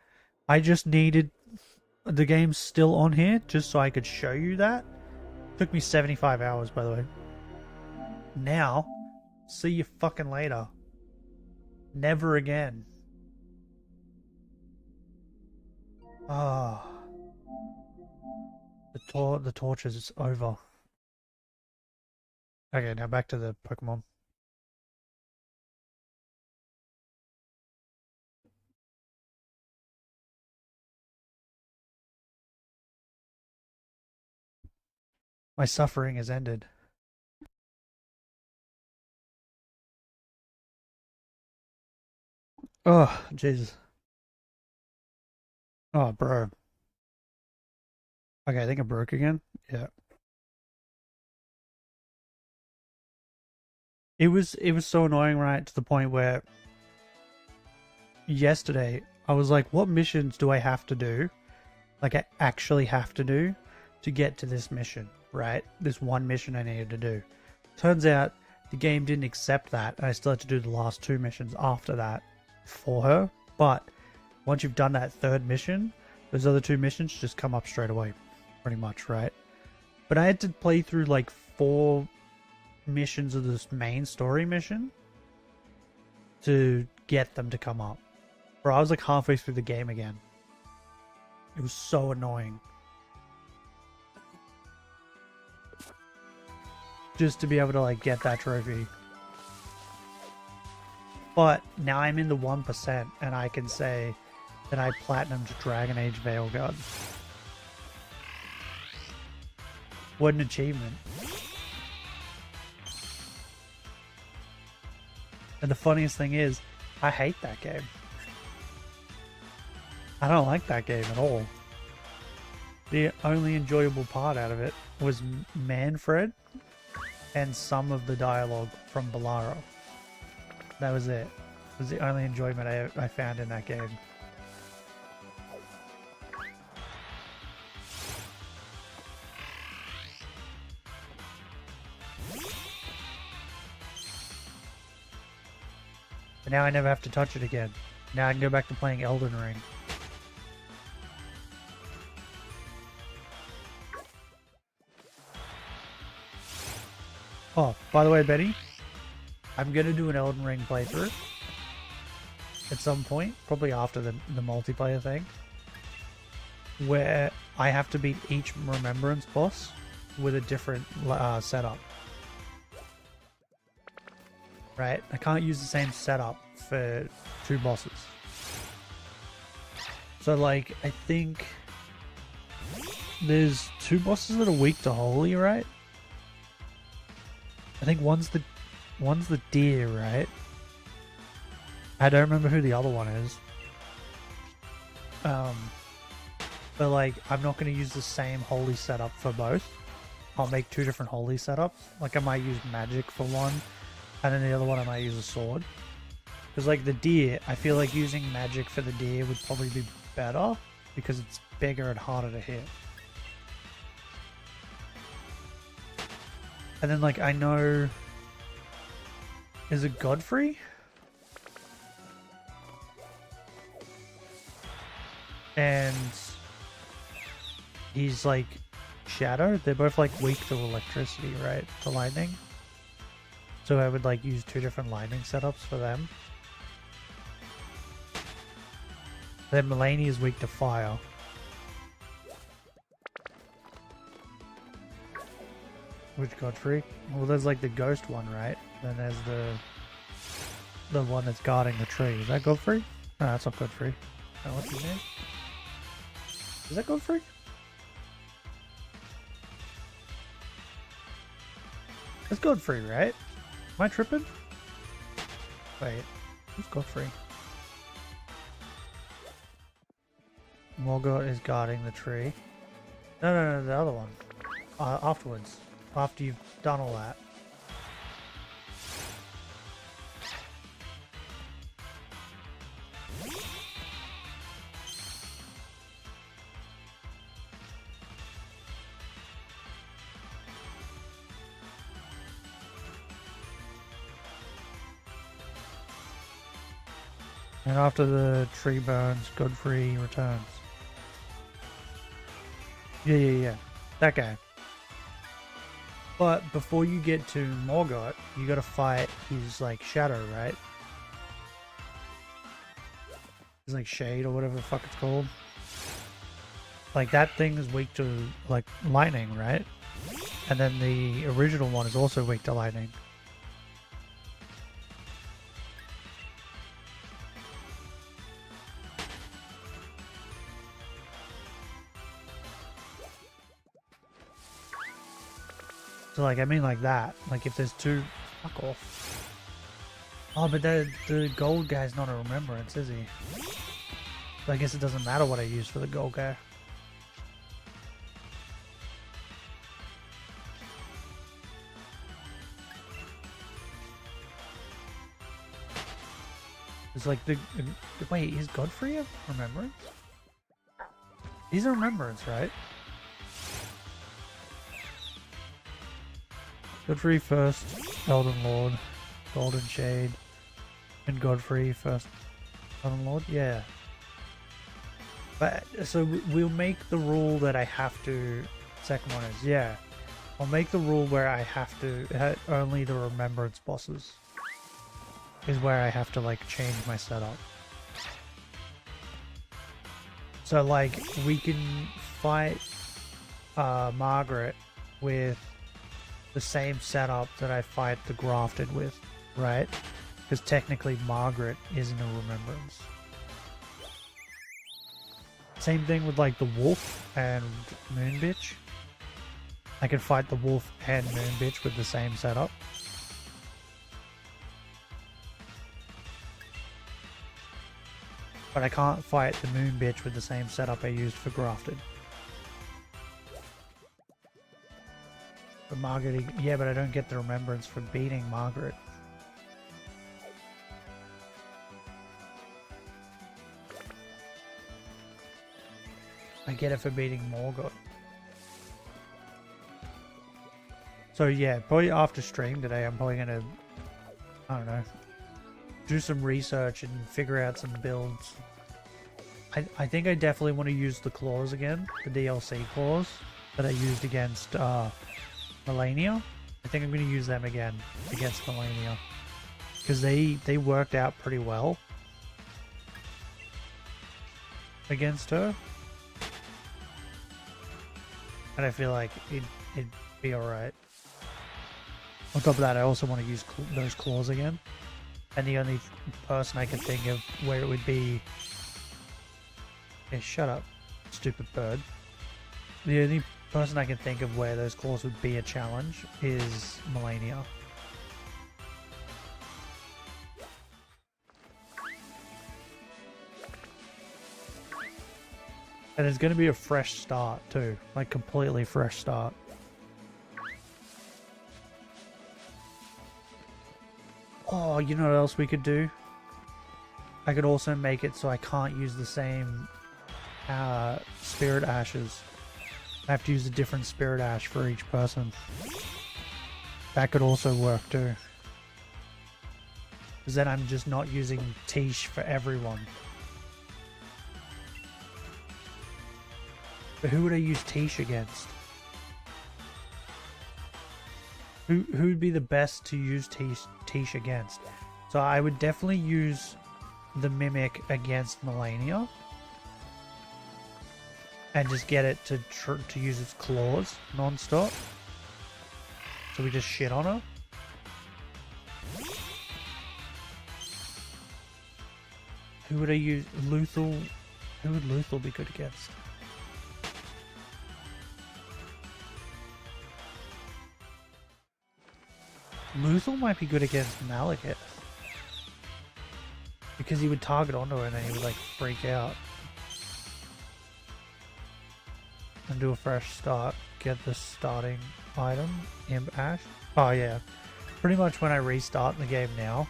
I just needed the game's still on here just so I could show you that. Took me 75 hours, by the way. Now, see you fucking later. Never again. Ah. The torture is over. Okay, now back to the Pokemon. My suffering has ended. Oh, Jesus. Oh, bro. Okay, I think I broke again. Yeah. It was so annoying, right? To the point where yesterday I was like, what missions do I have to do? Like, I actually have to do to get to this mission, right? This one mission I needed to do. Turns out the game didn't accept that, and I still had to do the last two missions after that for her. But once you've done that third mission, those other two missions just come up straight away, pretty much, right? But I had to play through like 4 missions of this main story mission to get them to come up. Bro, I was like halfway through the game again. It was so annoying. Just to be able to like get that trophy. But now I'm in the 1% and I can say that I platinumed Dragon Age Veilguard. What an achievement. And the funniest thing is, I hate that game. I don't like that game at all. The only enjoyable part out of it was Manfred and some of the dialogue from Bolaro. That was it. It was the only enjoyment I found in that game. But now I never have to touch it again. Now I can go back to playing Elden Ring. Oh, by the way, Betty, I'm gonna do an Elden Ring playthrough. at some point, probably after the multiplayer thing, where I have to beat each remembrance boss with a different setup. Right? I can't use the same setup for 2 bosses. So like, I think there's 2 bosses that are weak to Holy, right? I think one's the deer, right? I don't remember who the other one is. But like, I'm not going to use the same Holy setup for both. I'll make 2 different Holy setups. Like, I might use magic for one, and then the other one I might use a sword. Because like the deer, I feel like using magic for the deer would probably be better because it's bigger and harder to hit. And then like, I know, is it Godfrey? And he's like Shadow. They're both like weak to electricity, right? To lightning. So I would like use 2 different lightning setups for them. Then Mulaney is weak to fire. Which Godfrey? Well, there's like the ghost one, right? Then there's the one that's guarding the tree. Is that Godfrey? No, that's not Godfrey. Oh, what's his name? Is that Godfrey? That's Godfrey, right? Am I tripping? Wait, who's Godfrey? Morgott is guarding the tree. No, the other one. Afterwards. After you've done all that. And after the tree burns, Godfrey returns. Yeah. That guy. But before you get to Morgott, you gotta fight his, like, shadow, right? He's like Shade or whatever the fuck it's called. Like, that thing is weak to, like, lightning, right? And then the original one is also weak to lightning. So, like, I mean like that. Like, if there's 2... Fuck off. Oh, but the gold guy's not a remembrance, is he? So I guess it doesn't matter what I use for the gold guy. It's like the... Wait, is Godfrey a remembrance? He's a remembrance, right? Godfrey first, Elden Lord, Golden Shade, and Godfrey first, Elden Lord? Yeah. But, so we'll make the rule that I have to, second one is, yeah. I'll make the rule where I have to, only the remembrance bosses is where I have to, like, change my setup. So, like, we can fight Margaret with the same setup that I fight the Grafted with, right? Because technically Margaret isn't a remembrance. Same thing with like the Wolf and Moon Bitch. I can fight the Wolf and Moon Bitch with the same setup. But I can't fight the Moon Bitch with the same setup I used for Grafted. But Margaret, yeah, but I don't get the remembrance for beating Margaret. I get it for beating Morgott. So yeah, probably after stream today, I'm probably gonna, I don't know, do some research and figure out some builds. I think I definitely want to use the claws again, the DLC claws that I used against Melania. I think I'm going to use them again against Melania because they worked out pretty well. against her. And I feel like it'd be alright. On top of that, I also want to use those claws again. And the only person I can think of where it would be... Hey, shut up, stupid bird. The only person I can think of where those claws would be a challenge is Melania. And it's going to be a fresh start too, like completely fresh start. Oh, you know what else we could do? I could also make it so I can't use the same spirit ashes. I have to use a different spirit ash for each person. That could also work too. Because then I'm just not using Tish for everyone. But who would I use Tish against? Who would be the best to use Tish against? So I would definitely use the Mimic against Melania. And just get it to use its claws non-stop. So we just shit on her. Who would I use? Lethal. Who would Lethal be good against? Lethal might be good against Malekith. Because he would target onto her and then he would like freak out. And do a fresh start. Get the starting item. Imp Ash. Oh yeah. Pretty much when I restart the game now.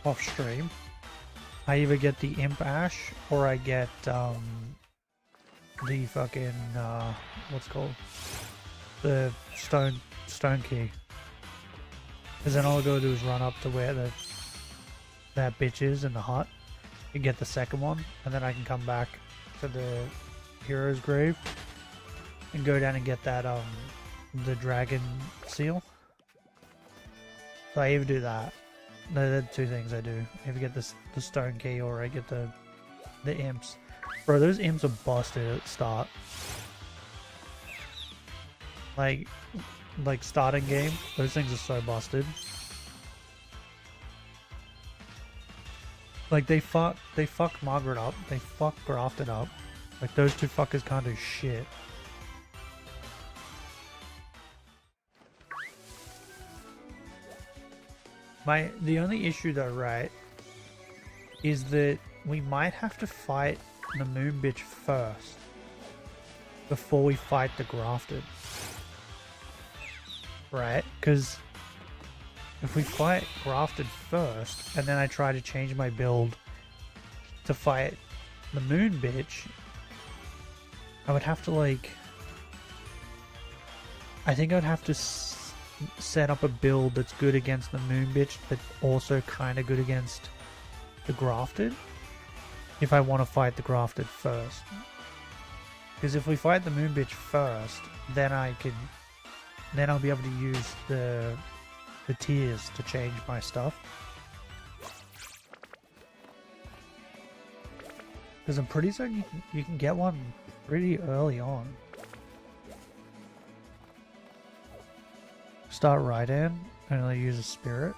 Off stream. I either get the Imp Ash or I get the fucking what's it called? The stone key. Because then all I gotta do is run up to where that bitch is in the hut and get the second one, and then I can come back to the hero's grave and go down and get that the dragon seal. So I either do that. They're the two things I do. I either get the stone key or I get the imps. Bro, those imps are busted at the start. Like starting game, those things are so busted. Like they fuck Margaret up, they fuck Grafted up. Like those two fuckers can't do shit. The only issue though, right, is that we might have to fight the moon bitch first before we fight the Grafted. Right? Because if we fight Grafted first, and then I try to change my build to fight the moon bitch, I would have to like... I think I'd have to set up a build that's good against the moon bitch, but also kind of good against the Grafted, if I want to fight the Grafted first. Because if we fight the moon bitch first, then I'll be able to use the tiers to change my stuff. Because I'm pretty certain you can get one pretty early on. Start Raidan and only use a spirit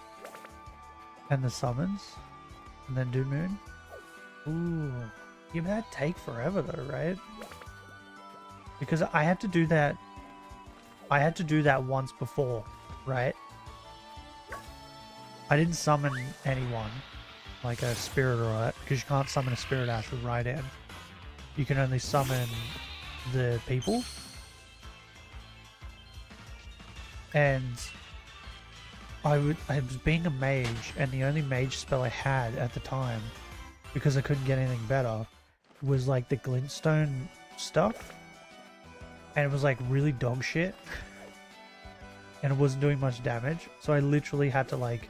and the summons, and then do moon. Ooh, yeah, but that'd take forever though, right? Because I had to do that. I had to do that once before, right? I didn't summon anyone, like a spirit or that, because you can't summon a spirit ash with Raidan. You can only summon the people. And I was being a mage, and the only mage spell I had at the time, because I couldn't get anything better, was like the glintstone stuff. And it was like really dog shit. And it wasn't doing much damage. So I literally had to like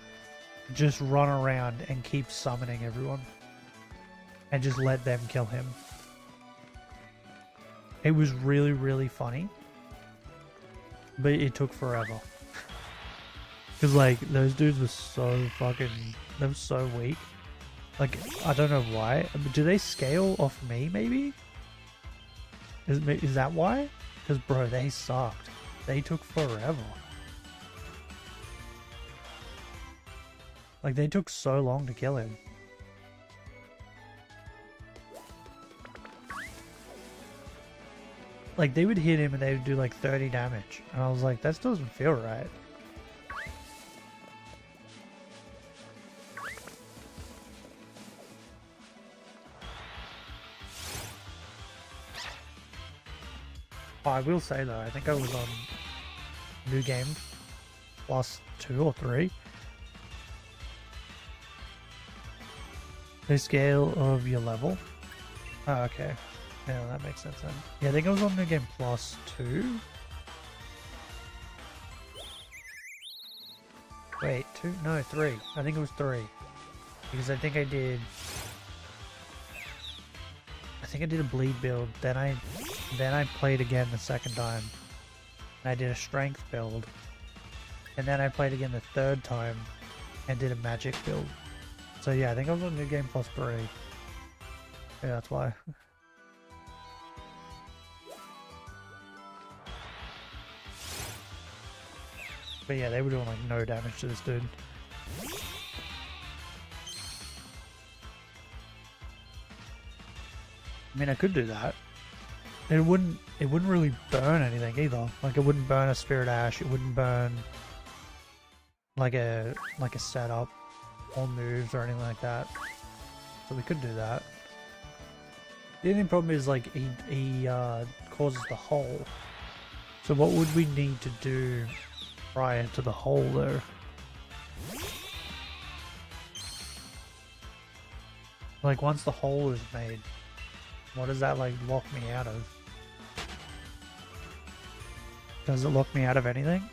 just run around and keep summoning everyone. And just let them kill him. It was really, really funny. But it took forever. Because like those dudes were so fucking... They were so weak. Like, I don't know why. Do they scale off me, maybe? Is that why? Because, bro, they sucked. They took forever. Like, they took so long to kill him. Like, they would hit him and they would do like 30 damage. And I was like, that still doesn't feel right. Oh, I will say though, I think I was on New Game +2 or 3. The scale of your level. Oh, okay. Yeah, that makes sense then. Yeah, I think I was on New Game +2. Wait, 2? No, 3. I think it was 3. Because I think I did a bleed build, then I played again the second time. And I did a strength build. And then I played again the third time and did a magic build. So yeah, I think I was on New Game +3. Yeah, that's why. But yeah, they were doing like no damage to this dude. I mean, I could do that. It wouldn't really burn anything either. Like, it wouldn't burn a Spirit Ash. It wouldn't burn like a setup or moves or anything like that. So we could do that. The only problem is like he causes the hole. So what would we need to do prior to the hole though? Like once the hole is made, what does that like lock me out of? Does it lock me out of anything?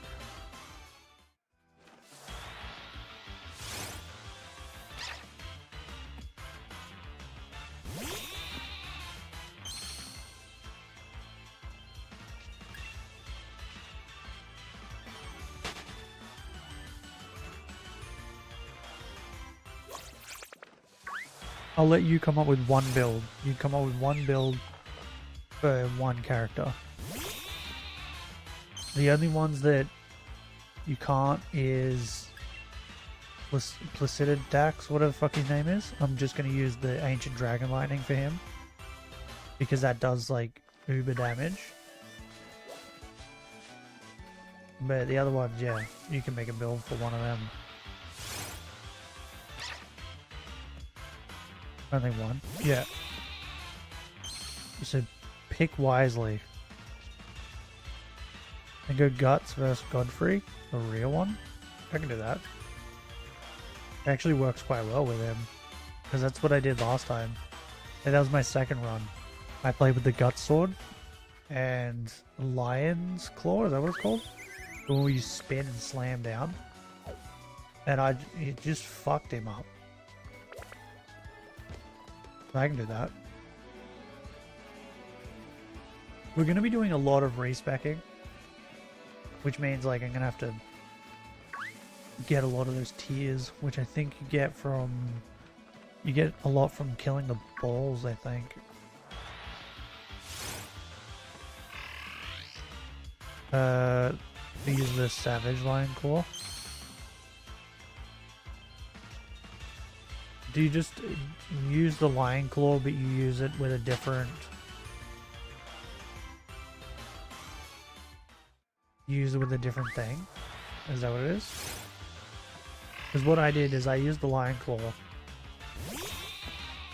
I'll let you come up with one build. You come up with one build for one character. The only ones that you can't is Placidid Dax, whatever the fuck his name is. I'm just going to use the Ancient Dragon Lightning for him. Because that does like uber damage. But the other ones, yeah, you can make a build for one of them. Only one? Yeah. You said pick wisely. And go Guts versus Godfrey, the real one. I can do that. It actually works quite well with him. Because that's what I did last time. And that was my second run. I played with the Guts Sword. And Lion's Claw, is that what it's called? The one where you spin and slam down. And it just fucked him up. I can do that. We're going to be doing a lot of respecking, which means like I'm going to have to get a lot of those tiers, which I think you get a lot from killing the balls, I think. Use the Savage Lion Claw. Do you just use the Lion Claw, but you use it with a different... Use it with a different thing? Is that what it is? Because what I did is I used the Lion Claw.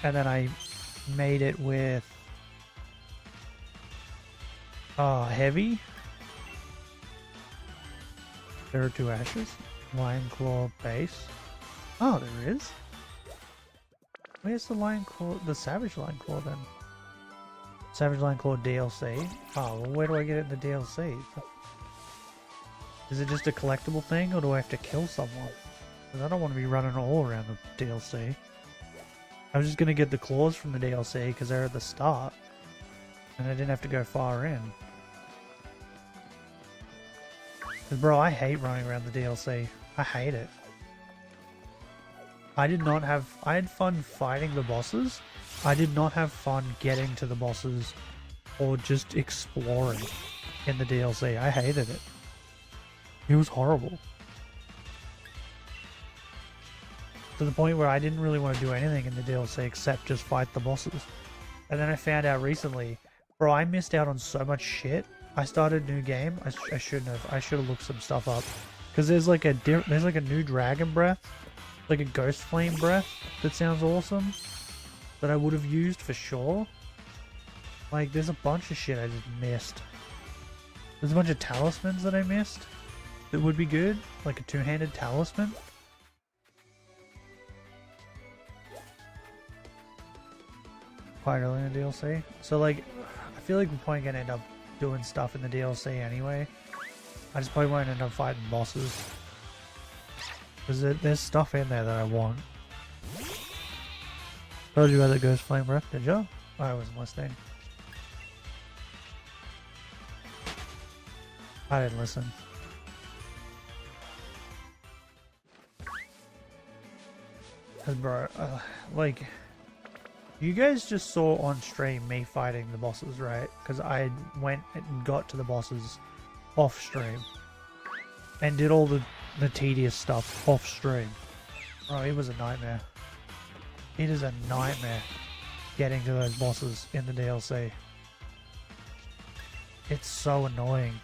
And then I made it with... Heavy. There are 2 ashes. Lion Claw base. Oh, there is? Where's the Lion Claw, the Savage Lion Claw then? Savage Lion Claw DLC? Oh, well where do I get it in the DLC? Is it just a collectible thing, or do I have to kill someone? Because I don't want to be running all around the DLC. I was just going to get the claws from the DLC because they're at the start. And I didn't have to go far in. Because bro, I hate running around the DLC. I hate it. I had fun fighting the bosses. I did not have fun getting to the bosses or just exploring in the DLC. I hated it. It was horrible. To the point where I didn't really want to do anything in the DLC except just fight the bosses. And then I found out recently, bro, I missed out on so much shit. I started a new game. I shouldn't have. I should have looked some stuff up. Because there's like a new dragon breath, like a ghost flame breath that sounds awesome, that I would have used for sure. Like there's a bunch of shit I just missed. There's a bunch of talismans that I missed that would be good, like a two-handed talisman. Quite early in the DLC. So like, I feel like we're probably gonna end up doing stuff in the DLC anyway. I just probably won't end up fighting bosses. Because there's stuff in there that I want. Told you about the ghost flame breath, did you? I wasn't listening. I didn't listen. Cause bro, like, you guys just saw on stream me fighting the bosses, right? Because I went and got to the bosses off stream. And did all the tedious stuff off stream. Bro, it was a nightmare. It is a nightmare getting to those bosses in the DLC. It's so annoying.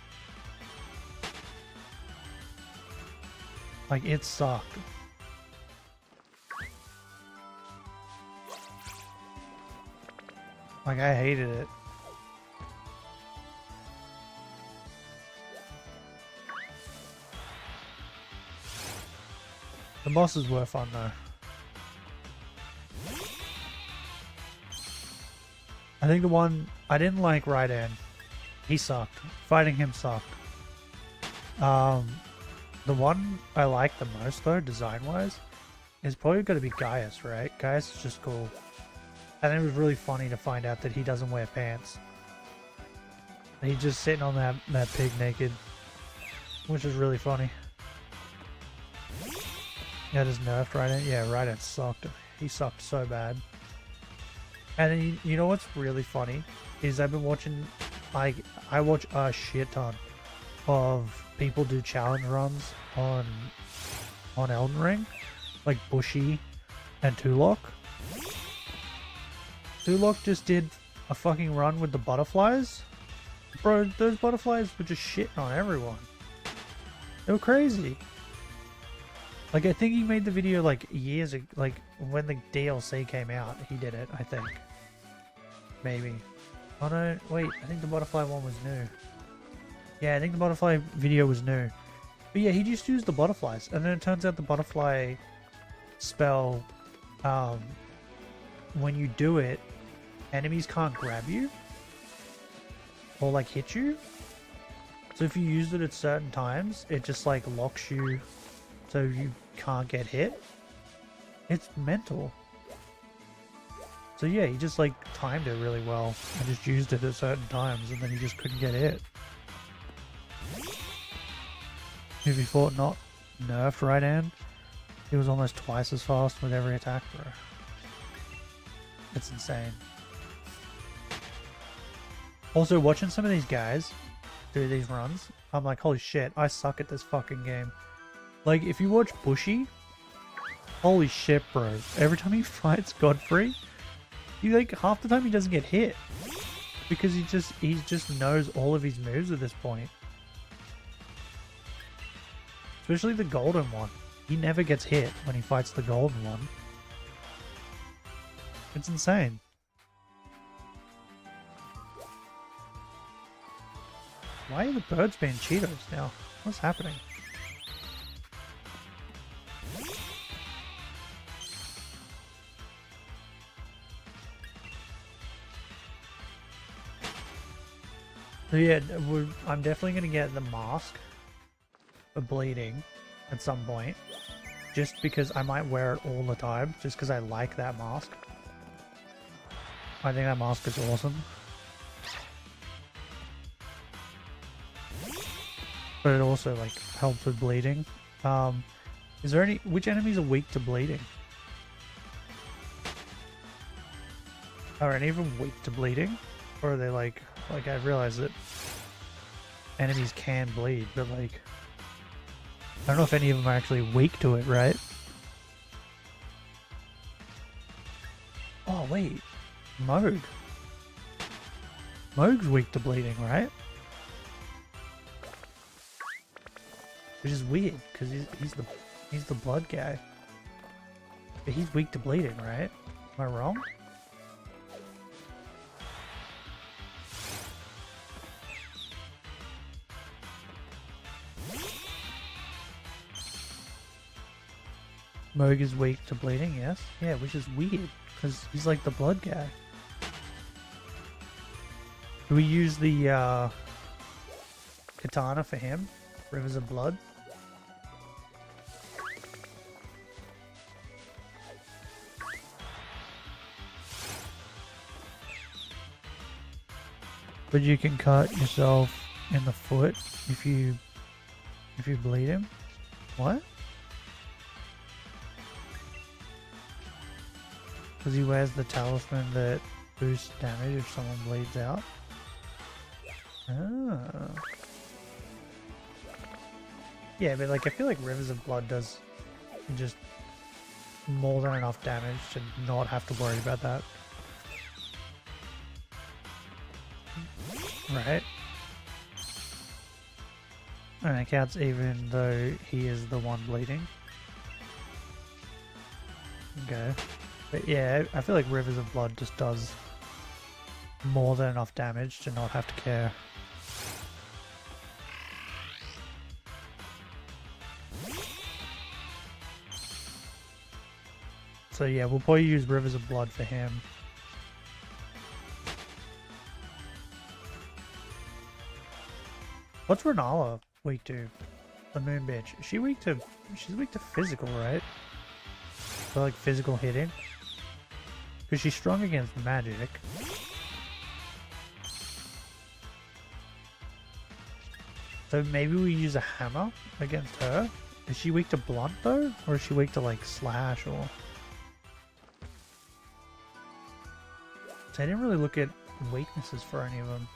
Like, it sucked. Like, I hated it. The bosses were fun though. I think the one I didn't like Raiden. He sucked. Fighting him sucked. The one I like the most though, design-wise, is probably going to be Gaius, right? Gaius is just cool. And it was really funny to find out that he doesn't wear pants. He's just sitting on that pig naked, which is really funny. Yeah, just nerfed Raiden. Yeah, Raiden sucked. He sucked so bad. And then you know what's really funny is I've been watching, like, I watch a shit ton of people do challenge runs on Elden Ring, like Bushy and Nuzlocke. Nuzlocke just did a fucking run with the butterflies. Bro, those butterflies were just shitting on everyone. They were crazy. Like, I think he made the video like years ago, like when the DLC came out, he did it, I think. Maybe. Oh no, wait, I think the butterfly one was new. Yeah, I think the butterfly video was new. But yeah, he just used the butterflies, and then it turns out the butterfly spell, when you do it, enemies can't grab you or like hit you. So if you use it at certain times, it just like locks you so you can't get hit. It's mental. So yeah, he just like timed it really well and just used it at certain times, and then he just couldn't get hit. If he fought not nerfed Raiden, he was almost twice as fast with every attack, bro. It's insane. Also, watching some of these guys do these runs, I'm like, holy shit, I suck at this fucking game. Like, if you watch Bushy, holy shit, bro. Every time he fights Godfrey, he like, half the time he doesn't get hit. Because he just knows all of his moves at this point. Especially the golden one. He never gets hit when he fights the golden one. It's insane. Why are the birds being Cheetos now? What's happening? So yeah, I'm definitely going to get the mask for bleeding at some point. Just because I might wear it all the time. Just because I like that mask. I think that mask is awesome. But it also like helps with bleeding. Is there which enemies are weak to bleeding? Are any of them weak to bleeding? Or are they like I realize that enemies can bleed, but like, I don't know if any of them are actually weak to it, right? Oh, wait. Moog. Moog's weak to bleeding, right? Which is weird, because he's the blood guy. But he's weak to bleeding, right? Am I wrong? Moog is weak to bleeding, yes. Yeah, which is weird, because he's like the blood guy. Do we use the katana for him? Rivers of Blood? But you can cut yourself in the foot if you bleed him. What? Because he wears the talisman that boosts damage if someone bleeds out. Ah. Yeah, but like I feel like Rivers of Blood does just more than enough damage to not have to worry about that. Right. And it counts even though he is the one bleeding. Okay. But yeah, I feel like Rivers of Blood just does more than enough damage to not have to care. So yeah, we'll probably use Rivers of Blood for him. What's Renala weak to? The moon bitch. She's weak to physical, right? So like physical hitting. Because she's strong against magic. So maybe we use a hammer against her. Is she weak to blunt though? Or is she weak to like slash or... So I didn't really look at weaknesses for any of them.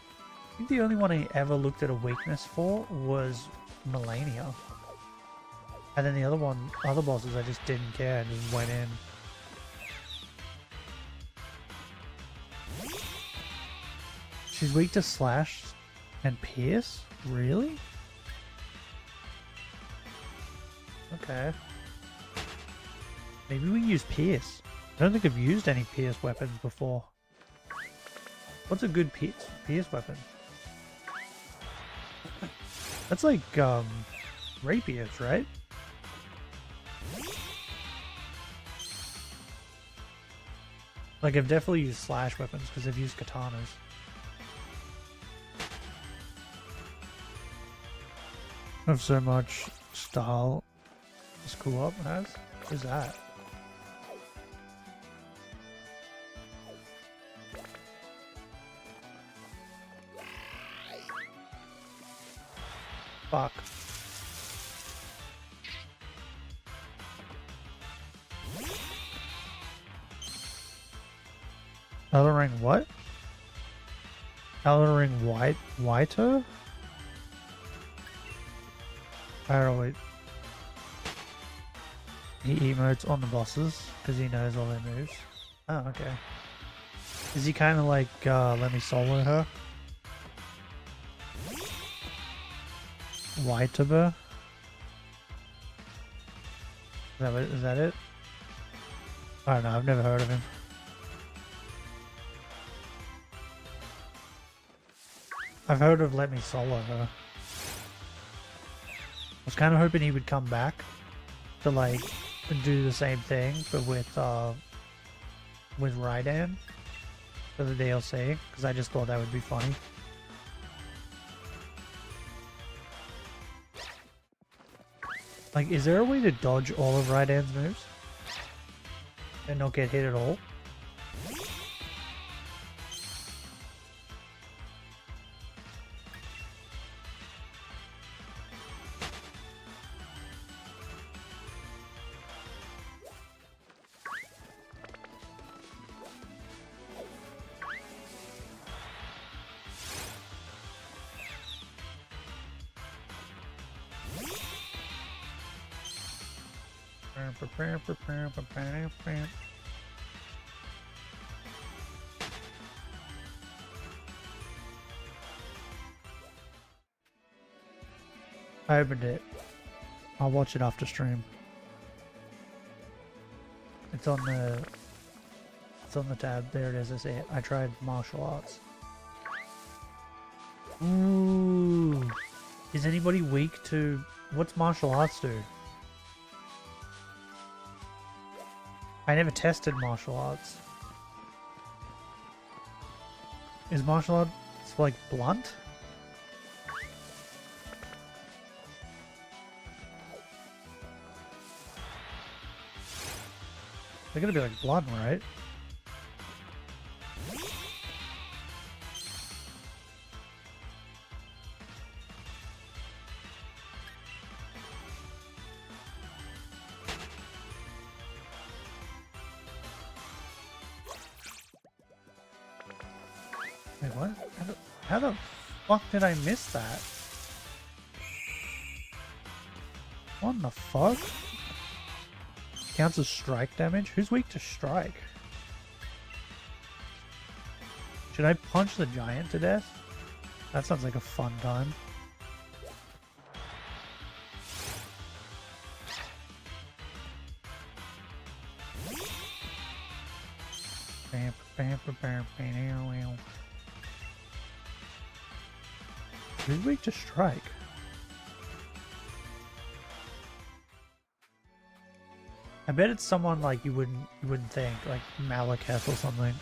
I think the only one I ever looked at a weakness for was Melania. And then the other bosses I just didn't care and just went in. She's weak to slash and pierce? Really? Okay. Maybe we use pierce. I don't think I've used any pierce weapons before. What's a good pierce weapon? That's like, rapiers, right? Like, I've definitely used slash weapons because I've used katanas. I have so much style this cool up has. What is that? Fuck. Elden Ring what? Elden Ring whiter? I don't know, wait. He emotes on the bosses because he knows all their moves. Oh, okay. Is he kind of like, let me solo her? Whiteber? Is that it? I don't know, I've never heard of him. I've heard of Let Me Solo Her. I was kind of hoping he would come back to like do the same thing, but with Raidan for the DLC, because I just thought that would be funny. Like, is there a way to dodge all of Raidan's moves and not get hit at all? I opened it. I'll watch it after stream. It's on the tab. There it is. I see it. I tried martial arts. Ooh. Is anybody weak to... What's martial arts do? I never tested martial arts. Is martial arts like blunt? They're gonna be like blunt, right? Wait, what? How the fuck did I miss that? What in the fuck? Counts as strike damage? Who's weak to strike? Should I punch the giant to death? That sounds like a fun time. Who's weak to strike? I bet it's someone like you wouldn't think, like Malekith or something.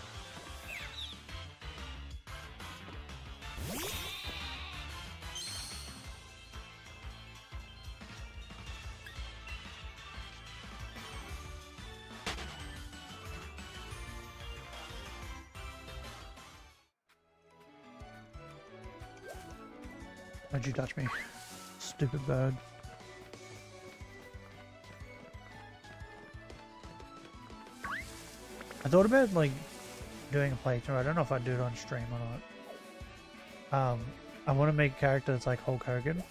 Why'd you touch me? Stupid bird. I thought about like doing a playthrough. I don't know if I'd do it on stream or not. I want to make a character that's like Hulk Hogan.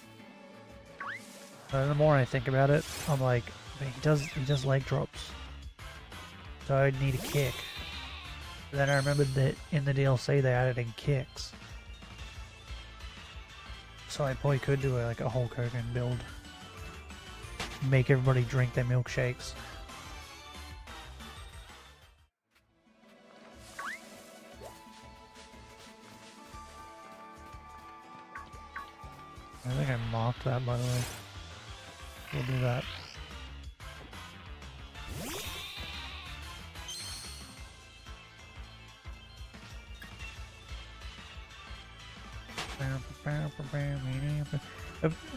But the more I think about it, I'm like, he does leg drops. So I'd need a kick. But then I remembered that in the DLC they added in kicks. So I probably could do like a Hulk Hogan build. Make everybody drink their milkshakes. I think I marked that, by the way. We'll do that.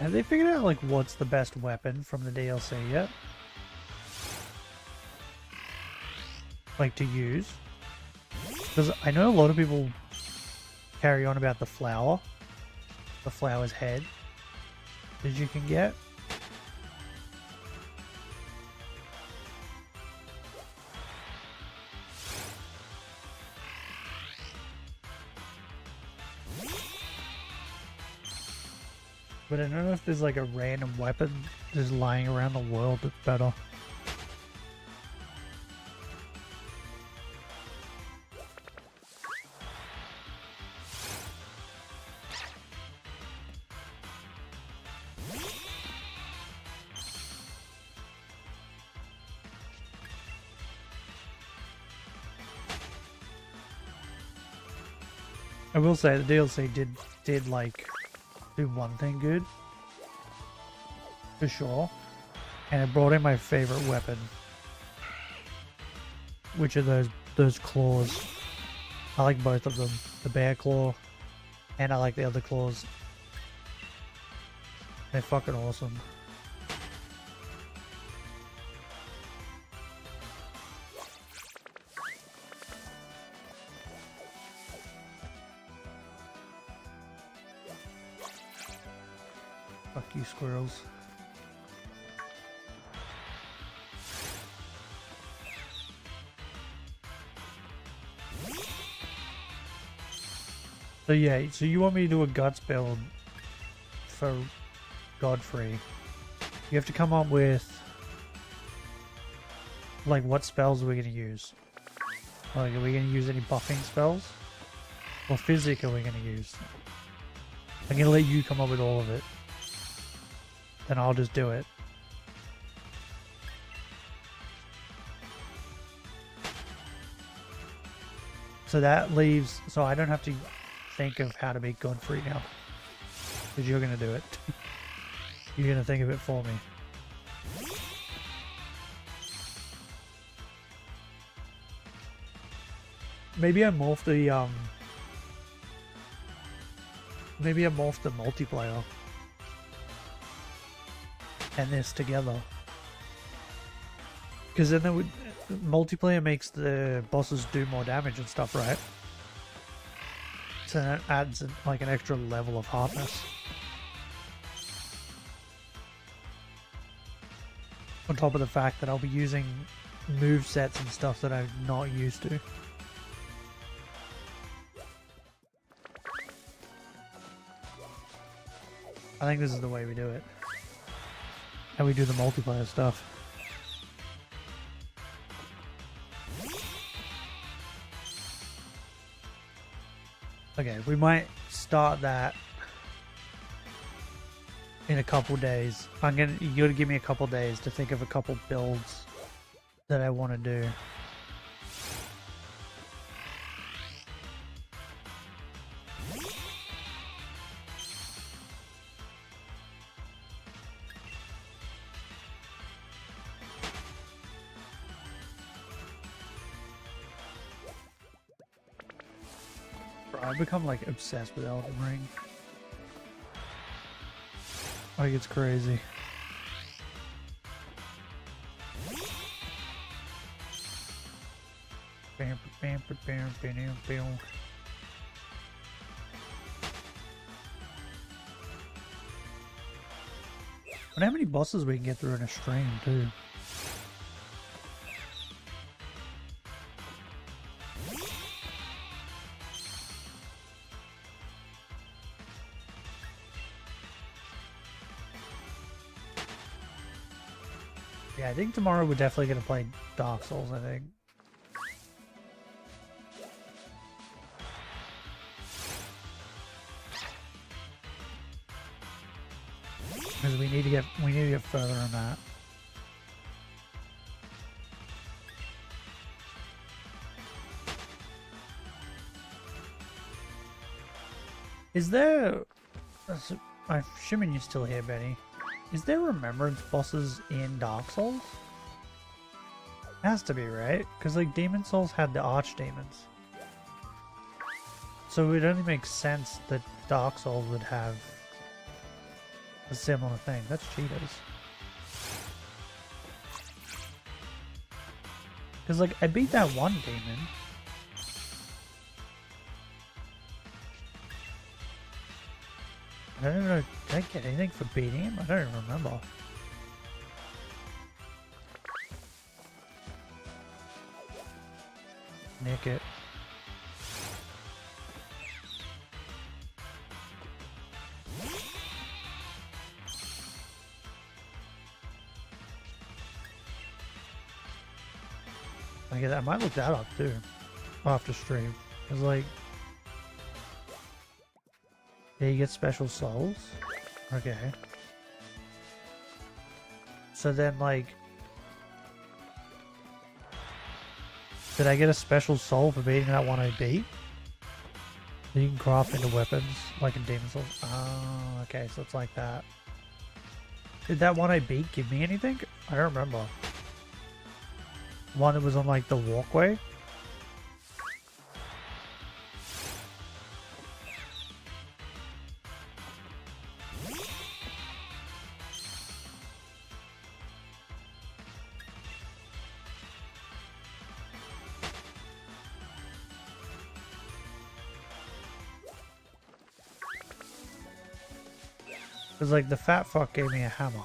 Have they figured out like what's the best weapon from the DLC yet? Like to use? Because I know a lot of people carry on about the flower. The flower's head that you can get. But I don't know if there's like a random weapon just lying around the world that's better. I will say the DLC did like do one thing good for sure, and it brought in my favorite weapon, which are those claws. I like both of them, the bear claw, and I like the other claws. They're fucking awesome. Fuck you, squirrels. So yeah, so you want me to do a guts build for Godfrey. You have to come up with like, what spells are we gonna use? Like, are we gonna use any buffing spells? What physic are we gonna use? I'm gonna let you come up with all of it. Then I'll just do it. So that leaves, so I don't have to think of how to make Godfrey now. Because you're gonna do it. You're gonna think of it for me. Maybe I morphed the maybe I morphed the multiplayer and this together. Because then multiplayer makes the bosses do more damage and stuff, right? So that adds like an extra level of hardness. On top of the fact that I'll be using movesets and stuff that I'm not used to. I think this is the way we do it. How we do the multiplayer stuff. Okay, we might start that in a couple days. You gotta give me a couple days to think of a couple builds that I want to do. I've become like obsessed with Elden Ring. Like it's crazy. Bam, bam, bam, bam, bam, bam. I wonder how many bosses we can get through in a stream too. Yeah, I think tomorrow we're definitely going to play Dark Souls, I think. Because we need to get further on that. Is there... I'm assuming you're still here, Benny. Is there remembrance bosses in Dark Souls? Has to be, right? Because like Demon Souls had the archdemons. So it only makes sense that Dark Souls would have a similar thing. That's cheetahs. Because like I beat that one demon. I don't even know, did I get anything for beating him? I don't even remember. Nick it. I might look that up too. After stream. It's like... Yeah, you get special souls? Okay. So then, like... Did I get a special soul for beating that one I beat? That you can craft into weapons, like in Demon Souls? Oh, okay, so it's like that. Did that one I beat give me anything? I don't remember. One that was on, like, the walkway? Because, like, the fat fuck gave me a hammer.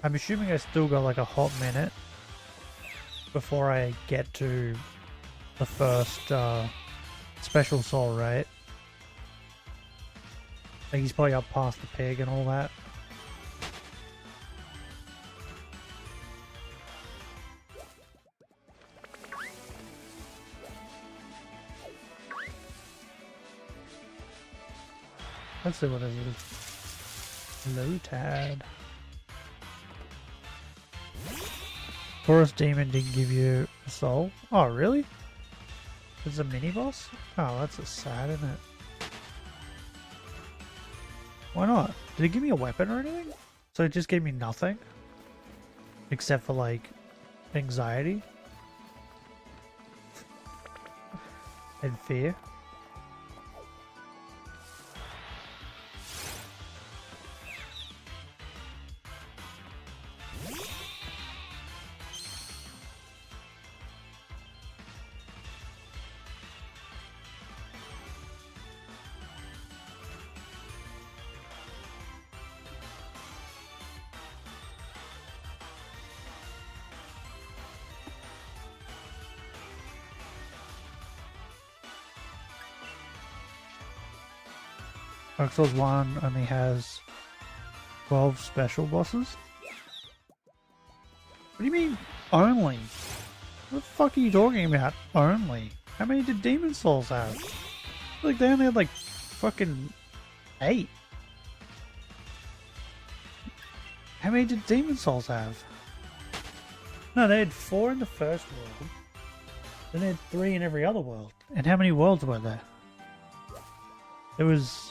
I'm assuming I still got like a hot minute before I get to the first special soul, right? Like he's probably up past the pig and all that. Let's see what it is. Lotad. Forest Demon didn't give you a soul. Oh, really? It's a mini boss? Oh, that's a sad, isn't it? Why not? Did it give me a weapon or anything? So it just gave me nothing? Except for, like, anxiety? And fear? Dark Souls 1 only has 12 special bosses? What do you mean, only? What the fuck are you talking about, only? How many did Demon Souls have? Like, they only had like fucking 8. How many did Demon Souls have? No, they had 4 in the first world. Then they had 3 in every other world. And how many worlds were there? There was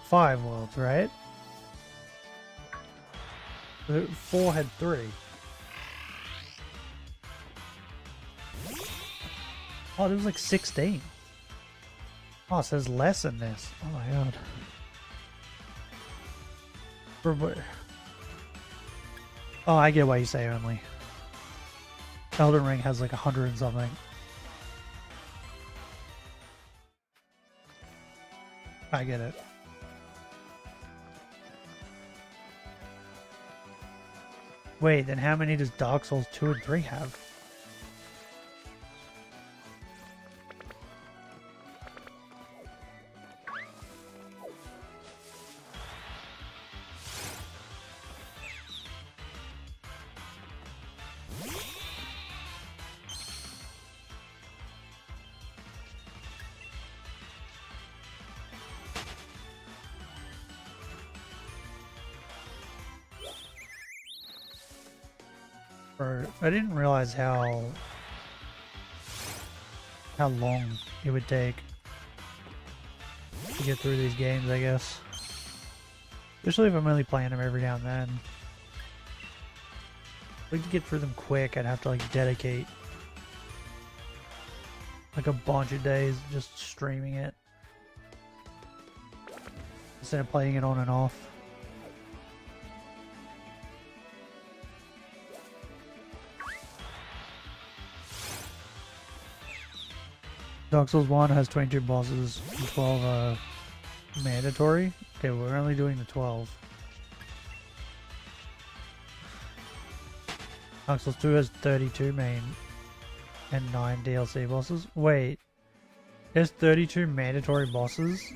5 worlds, right? 4 had 3. Oh, there was like 16. Oh, it says less than this. Oh my god. Oh, I get why you say only. Elden Ring has like 100 and something. I get it. Wait, then how many does Dark Souls 2 and 3 have? Bro, I didn't realize how long it would take to get through these games, I guess. Especially if I'm only playing them every now and then. Like to get through them quick, I'd have to like dedicate like a bunch of days just streaming it instead of playing it on and off. Dark Souls 1 has 22 bosses and 12 mandatory. Okay, we're only doing the 12. Dark Souls 2 has 32 main and 9 DLC bosses. Wait, there's 32 mandatory bosses?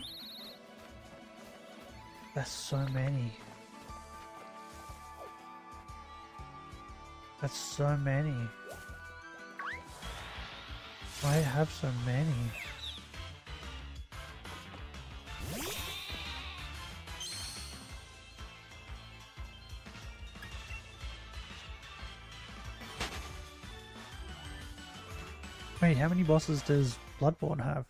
That's so many. That's so many. Why have so many? Wait, how many bosses does Bloodborne have?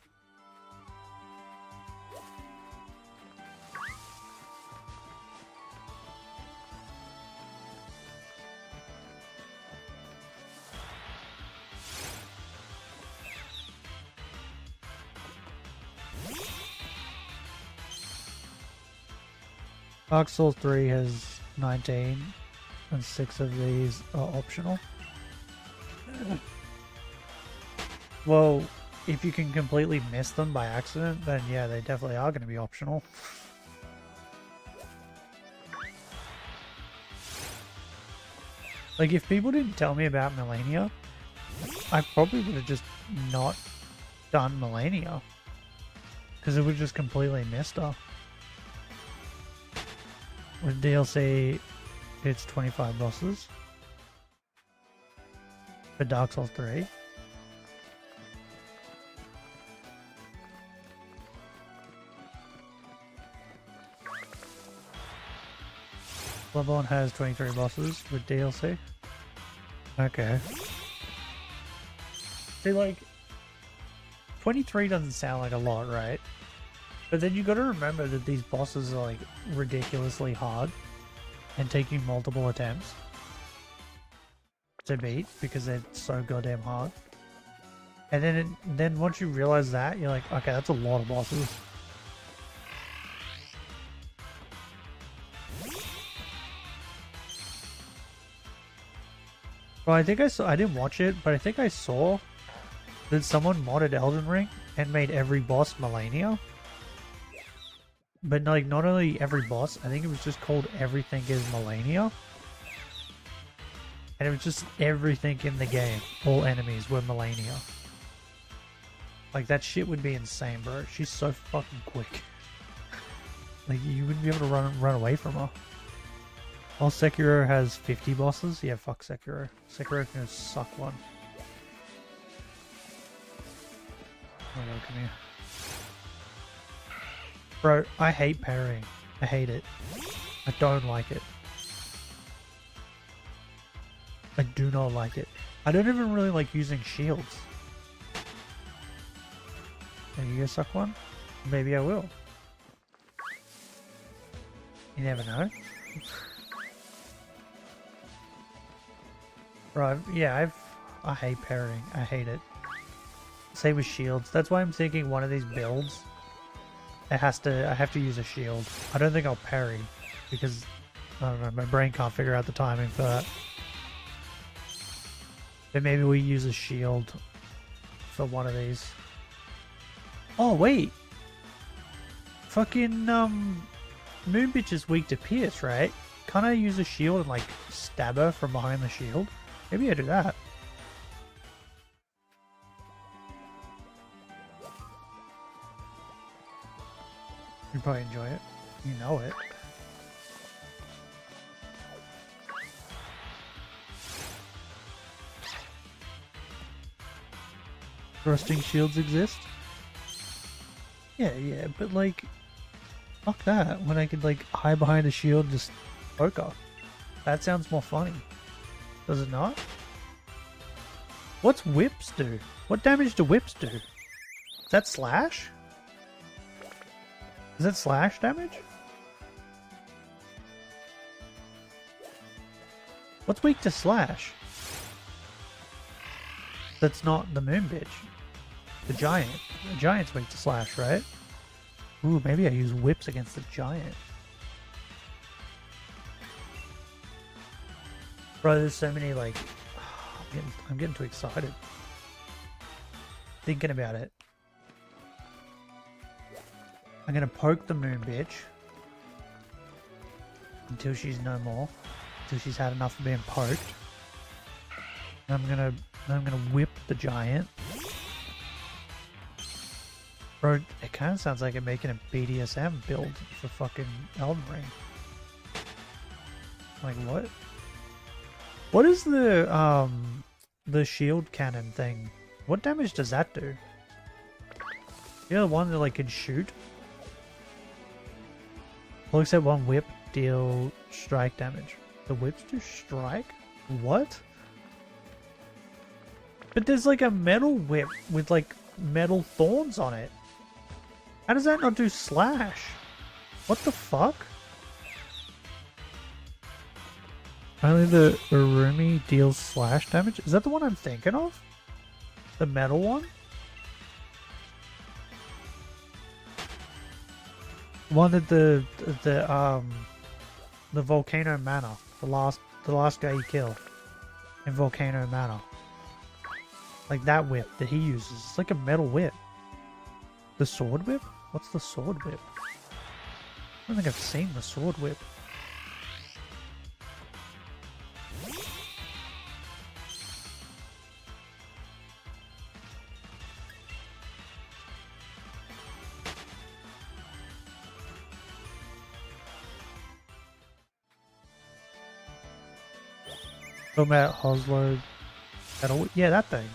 Dark Souls 3 has 19, and 6 of these are optional. Well, if you can completely miss them by accident, then yeah, they definitely are going to be optional. Like, if people didn't tell me about Millennia, I probably would have just not done Millennia. Because it would just completely missed her. With DLC, it's 25 bosses. For Dark Souls 3. Bloodborne has 23 bosses with DLC. Okay. See, like, 23 doesn't sound like a lot, right? But then you gotta remember that these bosses are, like, ridiculously hard and take you multiple attempts to beat because they're so goddamn hard. And then once you realize that, you're like, okay, that's a lot of bosses. Well, I think I didn't watch it, but I think I saw that someone modded Elden Ring and made every boss Millennia. But like, not only every boss, I think it was just called Everything is Millennia. And it was just everything in the game. All enemies were Millennia. Like, that shit would be insane, bro. She's so fucking quick. Like, you wouldn't be able to run away from her. While Sekiro has 50 bosses, yeah, fuck Sekiro. Sekiro can suck one. Oh no, come here. Bro, I hate parrying. I hate it. I don't like it. I do not like it. I don't even really like using shields. Are you gonna suck one? Maybe I will. You never know. Bro, yeah, I hate parrying. I hate it. Same with shields. That's why I'm thinking one of these builds, I have to use a shield. I don't think I'll parry because, I don't know, my brain can't figure out the timing for that. But maybe we use a shield for one of these. Oh, wait! Fucking, Moonbitch is weak to pierce, right? Can't I use a shield and, like, stab her from behind the shield? Maybe I do that. You probably enjoy it. You know it. Thrusting shields exist? Yeah, but like, fuck that. When I could like hide behind a shield and just poke her. That sounds more funny. Does it not? What's whips do? What damage do whips do? Is that slash? Is that slash damage? What's weak to slash? That's not the Moonbitch. The giant. The giant's weak to slash, right? Ooh, maybe I use whips against the giant. Bro, there's so many, like... I'm getting too excited. Thinking about it. I'm gonna poke the Moonbitch. Until she's no more. Until she's had enough of being poked. And I'm gonna whip the giant. Bro, it kind of sounds like I'm making a BDSM build for fucking Elden Ring. Like, what? What is the shield cannon thing? What damage does that do? You know the one that, like, can shoot? Well, except one whip deal strike damage. The whips do strike? What? But there's, like, a metal whip with, like, metal thorns on it. How does that not do slash? What the fuck? Only the Urumi deals slash damage? Is that the one I'm thinking of? The metal one? One that the Volcano Manor, the last guy you kill in Volcano Manor. Like that whip that he uses. It's like a metal whip. The sword whip? What's the sword whip? I don't think I've seen the sword whip. Talking about Oslo metal. Yeah, that thing.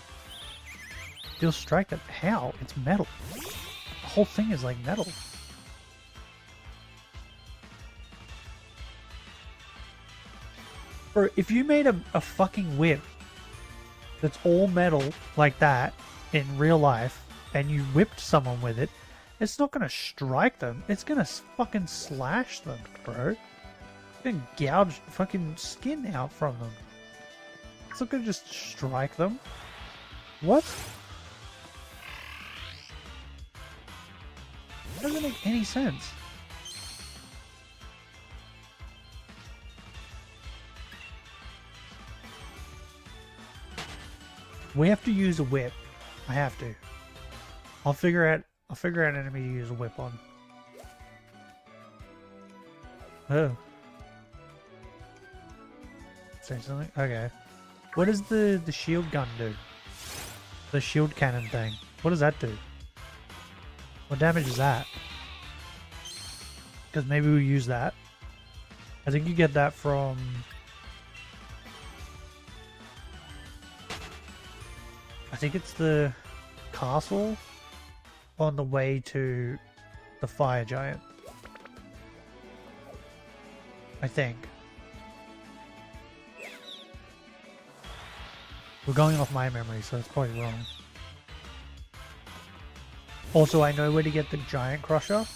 Deal strike that. How? It's metal. The whole thing is like metal. Bro, if you made a fucking whip that's all metal like that in real life and you whipped someone with it, it's not gonna strike them. It's gonna fucking slash them, bro. It's gonna gouge fucking skin out from them. It's not gonna just strike them. What? Doesn't make any sense. We have to use a whip. I have to. I'll figure out an enemy to use a whip on. Oh. Say something? Okay. What does the shield gun do? The shield cannon thing. What does that do? What damage is that? Because maybe we use that. I think you get that from... I think it's the castle on the way to the fire giant. I think. We're going off my memory, so it's probably wrong. Also, I know where to get the giant crusher.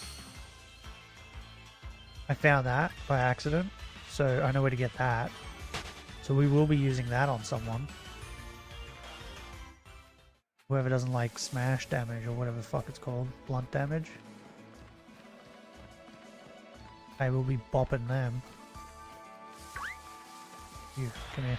I found that by accident, so I know where to get that. So we will be using that on someone. Whoever doesn't like smash damage or whatever the fuck it's called. Blunt damage. I will be bopping them. You, come here.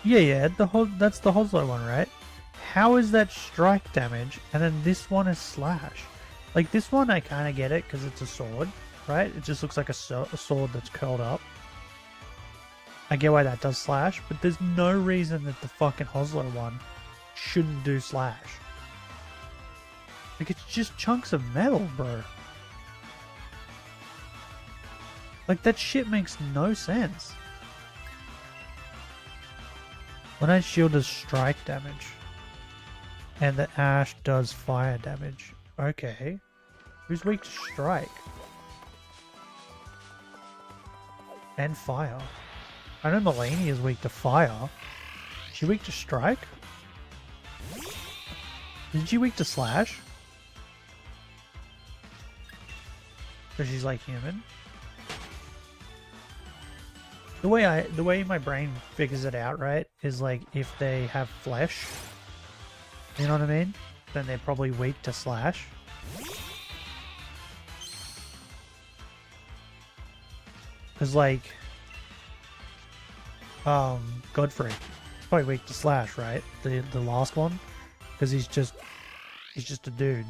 Yeah, that's the Hoslo one, right? How is that strike damage and then this one is slash? Like this one I kind of get it because it's a sword, right? It just looks like a sword that's curled up. I get why that does slash, but there's no reason that the fucking Hoslo one shouldn't do slash. Like it's just chunks of metal, bro. Like that shit makes no sense. One-Eyed Shield does strike damage. And the Ash does fire damage. Okay. Who's weak to strike? And fire. I know Mulaney is weak to fire. Is she weak to strike? Isn't she weak to slash? So she's like human. The way my brain figures it out, right, is like if they have flesh, you know what I mean? Then they're probably weak to slash. Cause like, Godfrey, he's probably weak to slash, right? The last one, because he's just a dude.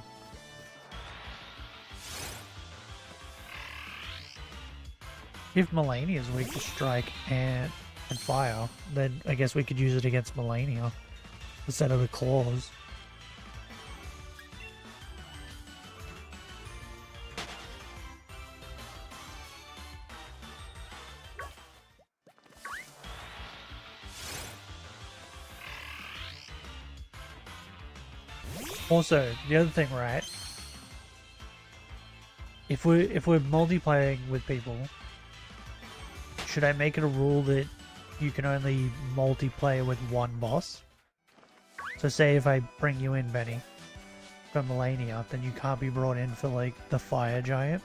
If Melania is weak to strike and fire, then I guess we could use it against Melania instead of the claws. Also, the other thing, right? If we're multiplaying with people, should I make it a rule that you can only multiplayer with one boss? So say if I bring you in, Benny, for Melania, then you can't be brought in for like the fire giant?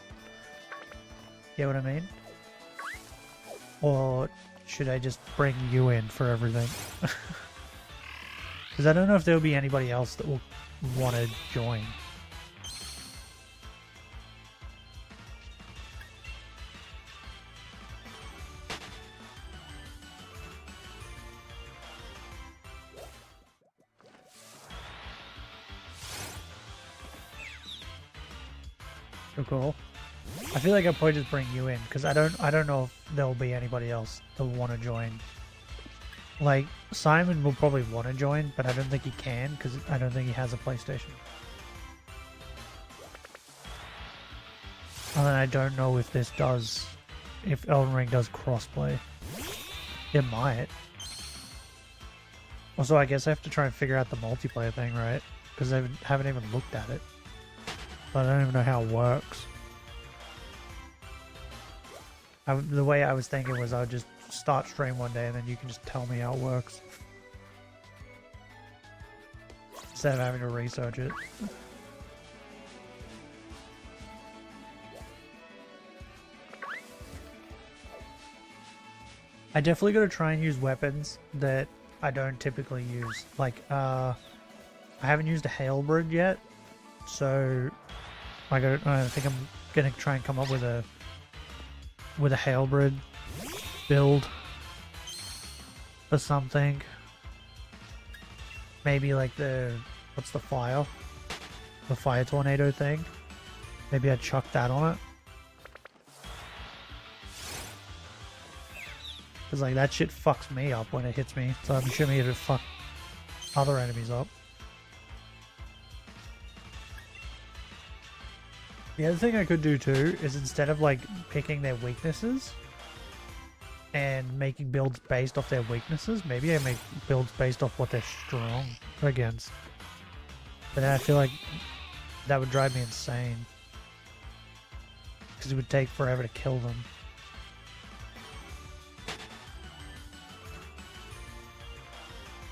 Get what I mean? Or should I just bring you in for everything? Because I don't know if there'll be anybody else that will want to join. Cool. I feel like I'll probably just bring you in because I don't know if there'll be anybody else that will want to join. Like, Simon will probably want to join, but I don't think he can because I don't think he has a PlayStation. And then I don't know if this does, if Elden Ring does crossplay. It might. Also, I guess I have to try and figure out the multiplayer thing, right? Because I haven't even looked at it. So I don't even know how it works. The way I was thinking was I would just start stream one day and then you can just tell me how it works. Instead of having to research it. I definitely gotta try and use weapons that I don't typically use. Like, I haven't used a Halberd yet, so I think I'm gonna try and come up with a Halberd build or something. Maybe like what's the fire tornado thing? Maybe I'd chuck that on it. Because like that shit fucks me up when it hits me, so I'm assuming it'll fuck other enemies up. The other thing I could do too is instead of like picking their weaknesses and making builds based off their weaknesses, maybe I make builds based off what they're strong against. But then I feel like that would drive me insane. Because it would take forever to kill them.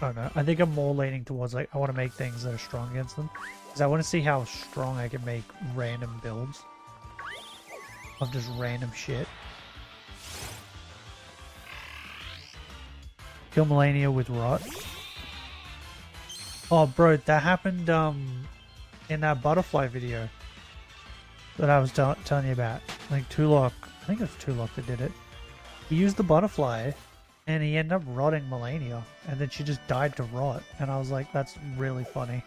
I don't know. I think I'm more leaning towards like I want to make things that are strong against them. Because I want to see how strong I can make random builds. Of just random shit. Kill Melania with Rot. Oh bro, that happened in that butterfly video that I was telling you about. Like Nuzlocke, I think it was Nuzlocke that did it. He used the butterfly and he ended up rotting Melania, and then she just died to rot, and I was like, that's really funny.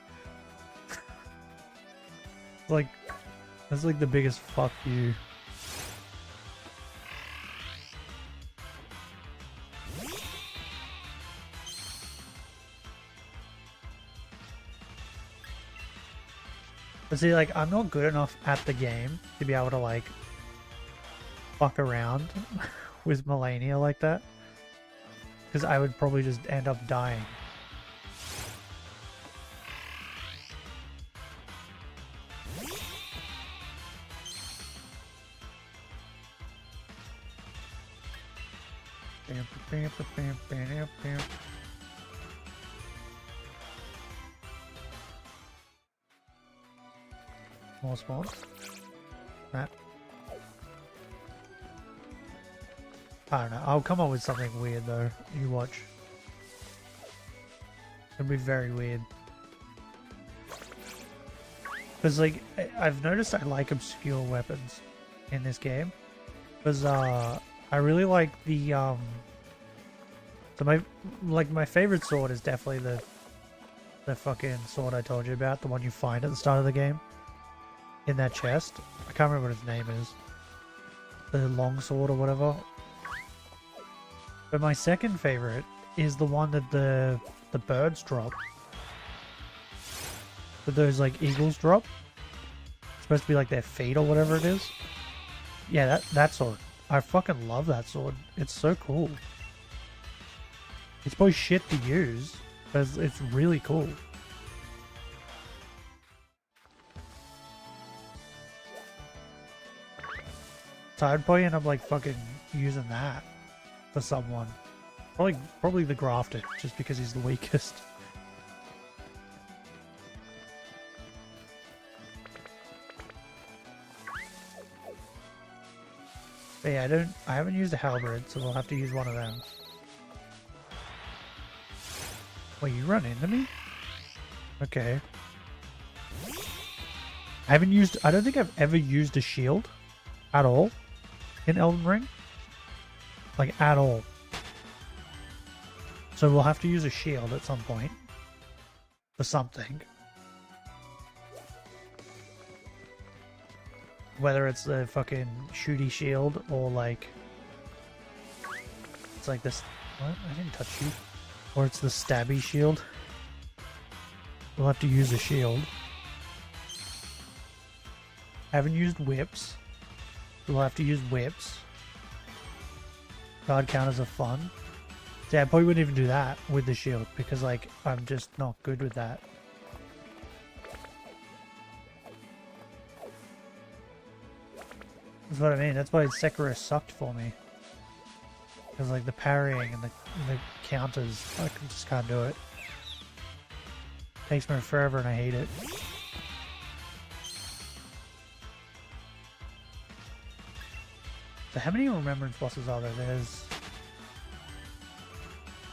Like, that's like the biggest fuck you. But see, like, I'm not good enough at the game to be able to, like, fuck around with Melania like that. Because I would probably just end up dying. More spawns. That. I don't know. I'll come up with something weird though. You watch. It'll be very weird. Because like, I've noticed I like obscure weapons in this game. Because I really like the so my favorite sword is definitely the fucking sword I told you about, the one you find at the start of the game. In that chest. I can't remember what his name is. The long sword or whatever. But my second favorite is the one that the birds drop. That those like eagles drop. It's supposed to be like their feet or whatever it is. Yeah, that sword. I fucking love that sword. It's so cool. It's probably shit to use, but it's really cool. So I'd probably end up like fucking using that for someone. Probably the Grafted, just because he's the weakest. But yeah, I haven't used a Halberd, so we'll have to use one of them. Wait, you run into me? Okay. I don't think I've ever used a shield at all in Elden Ring. Like, at all. So we'll have to use a shield at some point. For something. Whether it's the fucking shooty shield or like... It's like this... What? I didn't touch you. Or it's the stabby shield. We'll have to use a shield. Haven't used whips. We'll have to use whips. Guard counters are fun. See, I probably wouldn't even do that with the shield because, like, I'm just not good with that. That's what I mean. That's why Sekiro sucked for me. Because, like, the parrying and the counters, I just can't do it. Takes me forever and I hate it. So how many remembrance bosses are there?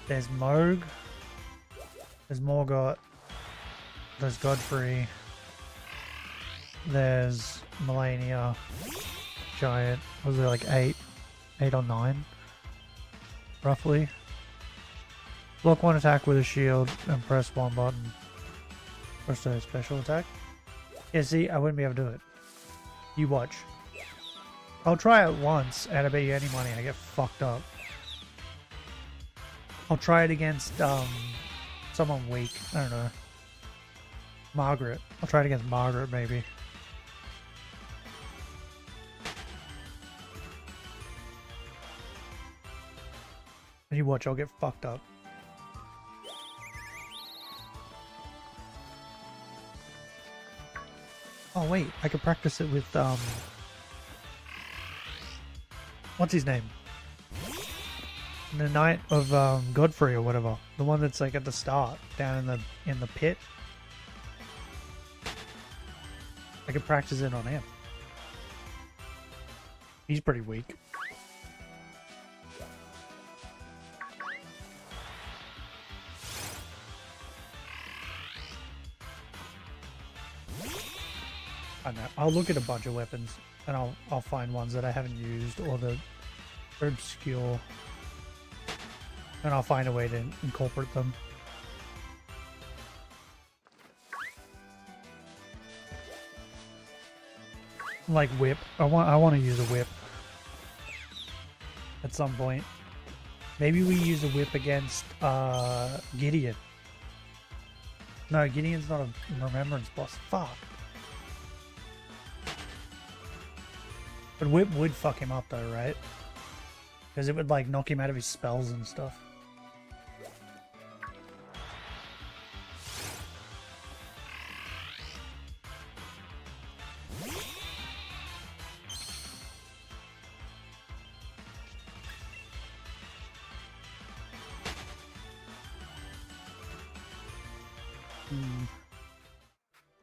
There's Moog. There's Morgott. There's Godfrey. There's Melania. Giant. Was there like 8 or 9? Roughly. Block one attack with a shield and press one button. Press a special attack. Yeah, see, I wouldn't be able to do it. You watch. I'll try it once, and I bet you any money I get fucked up. I'll try it against, someone weak. I don't know. Margaret. I'll try it against Margaret, maybe. And you watch, I'll get fucked up. Oh wait, I could practice it with, what's his name? The Knight of Godfrey or whatever. The one that's like at the start, down in the pit. I could practice it on him. He's pretty weak. I don't know. I'll look at a bunch of weapons and I'll find ones that I haven't used or that are obscure. And I'll find a way to incorporate them. Like whip. I want to use a whip at some point. Maybe we use a whip against Gideon. No, Gideon's not a remembrance boss. Fuck. But whip would fuck him up though, right? Because it would like knock him out of his spells and stuff.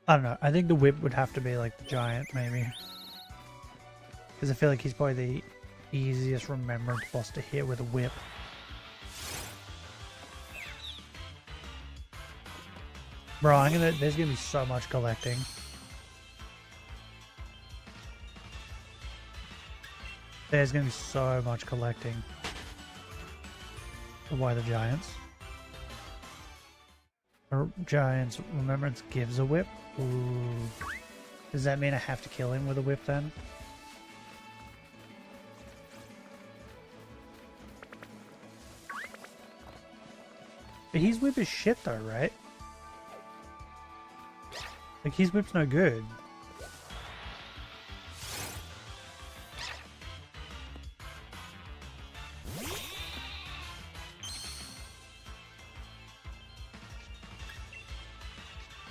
I don't know. I think the whip would have to be like the giant, maybe. Because I feel like he's probably the easiest remembrance boss to hit with a whip. Bro, there's gonna be so much collecting. There's gonna be so much collecting. Why the giants? Giants remembrance gives a whip? Ooh. Does that mean I have to kill him with a whip then? But his whip is shit though, right? Like his whip's no good.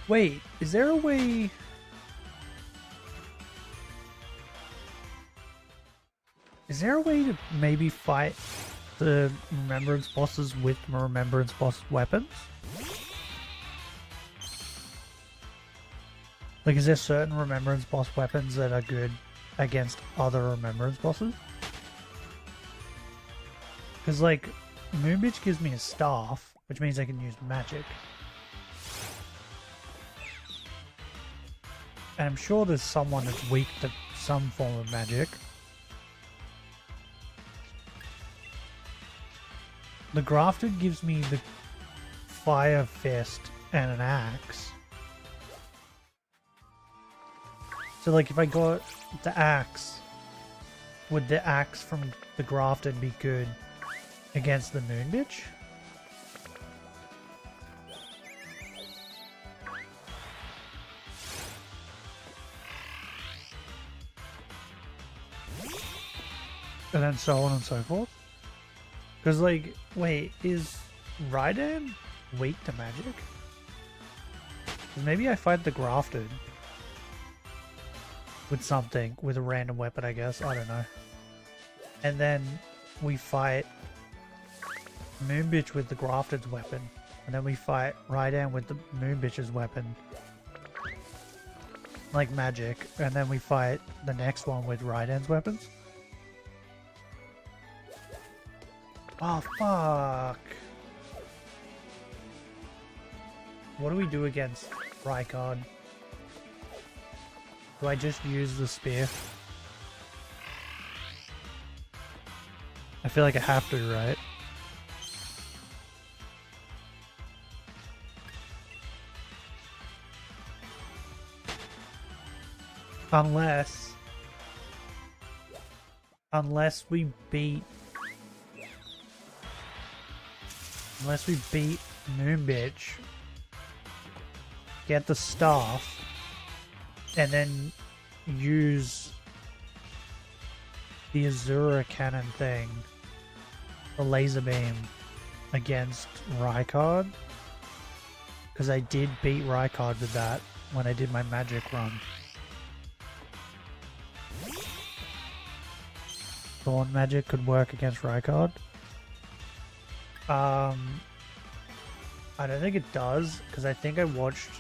Wait, is there a way... Is there a way to maybe fight the remembrance bosses with remembrance boss weapons? Like, is there certain remembrance boss weapons that are good against other remembrance bosses? Because, like, Moonbitch gives me a staff, which means I can use magic. And I'm sure there's someone that's weak to some form of magic. The Grafted gives me the Fire Fist and an axe. So like if I got the axe, would the axe from the Grafted be good against the Moonbitch? And then so on and so forth. Because, like, wait, is Raidan weak to magic? 'Cause maybe I fight the grafted with something, with a random weapon, I guess. I don't know. And then we fight Moonbitch with the grafted's weapon. And then we fight Raidan with the Moonbitch's weapon. Like magic. And then we fight the next one with Raidan's weapons. Oh, fuck. What do we do against Rykard? Do I just use the spear? I feel like I have to, right? Unless we beat Moonbitch, get the staff, and then use the Azura cannon thing, the laser beam, against Rykard. Because I did beat Rykard with that when I did my magic run. Thorn magic could work against Rykard. I don't think it does, because I think I watched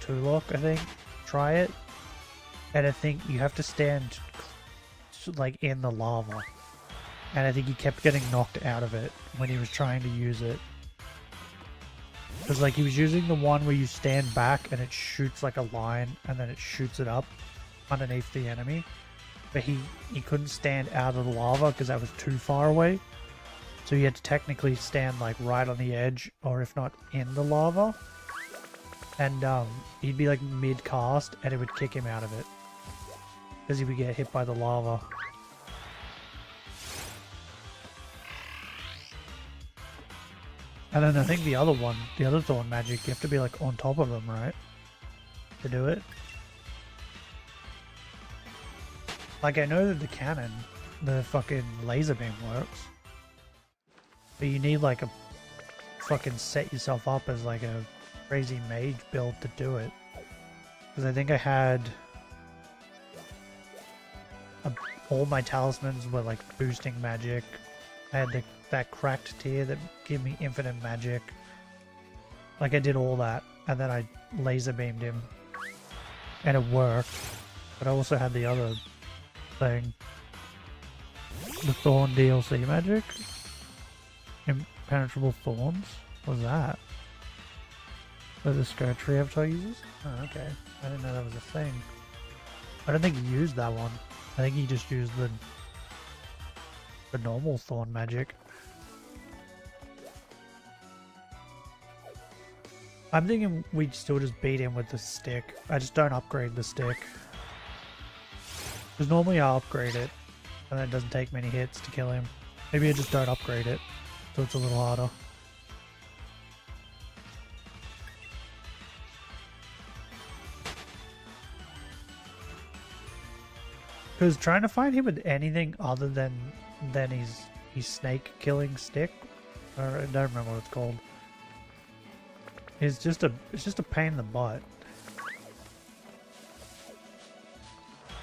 Nuzlocke, I think, try it. And I think you have to stand, like, in the lava. And I think he kept getting knocked out of it when he was trying to use it. Because, like, he was using the one where you stand back and it shoots like a line, and then it shoots it up underneath the enemy. But he couldn't stand out of the lava because that was too far away. So you had to technically stand like right on the edge, or if not in the lava. And he'd be like mid-cast and it would kick him out of it. Because he would get hit by the lava. And then I think the other thorn magic, you have to be like on top of them, right? To do it. Like, I know that the cannon, the fucking laser beam works. But you need like a fucking set yourself up as like a crazy mage build to do it. Because I think I had all my talismans were like boosting magic. I had that cracked tier that gave me infinite magic. Like, I did all that, and then I laser beamed him, and it worked. But I also had the other thing, the Thorn DLC magic. Impenetrable Thorns? What was that? Was the Scourge Avatar uses? Oh, okay. I didn't know that was a thing. I don't think he used that one. I think he just used the normal Thorn magic. I'm thinking we'd still just beat him with the stick. I just don't upgrade the stick. Because normally I upgrade it, and then it doesn't take many hits to kill him. Maybe I just don't upgrade it, so it's a little harder. Because trying to find him with anything other than his snake killing stick, or I don't remember what it's called. It's just a pain in the butt.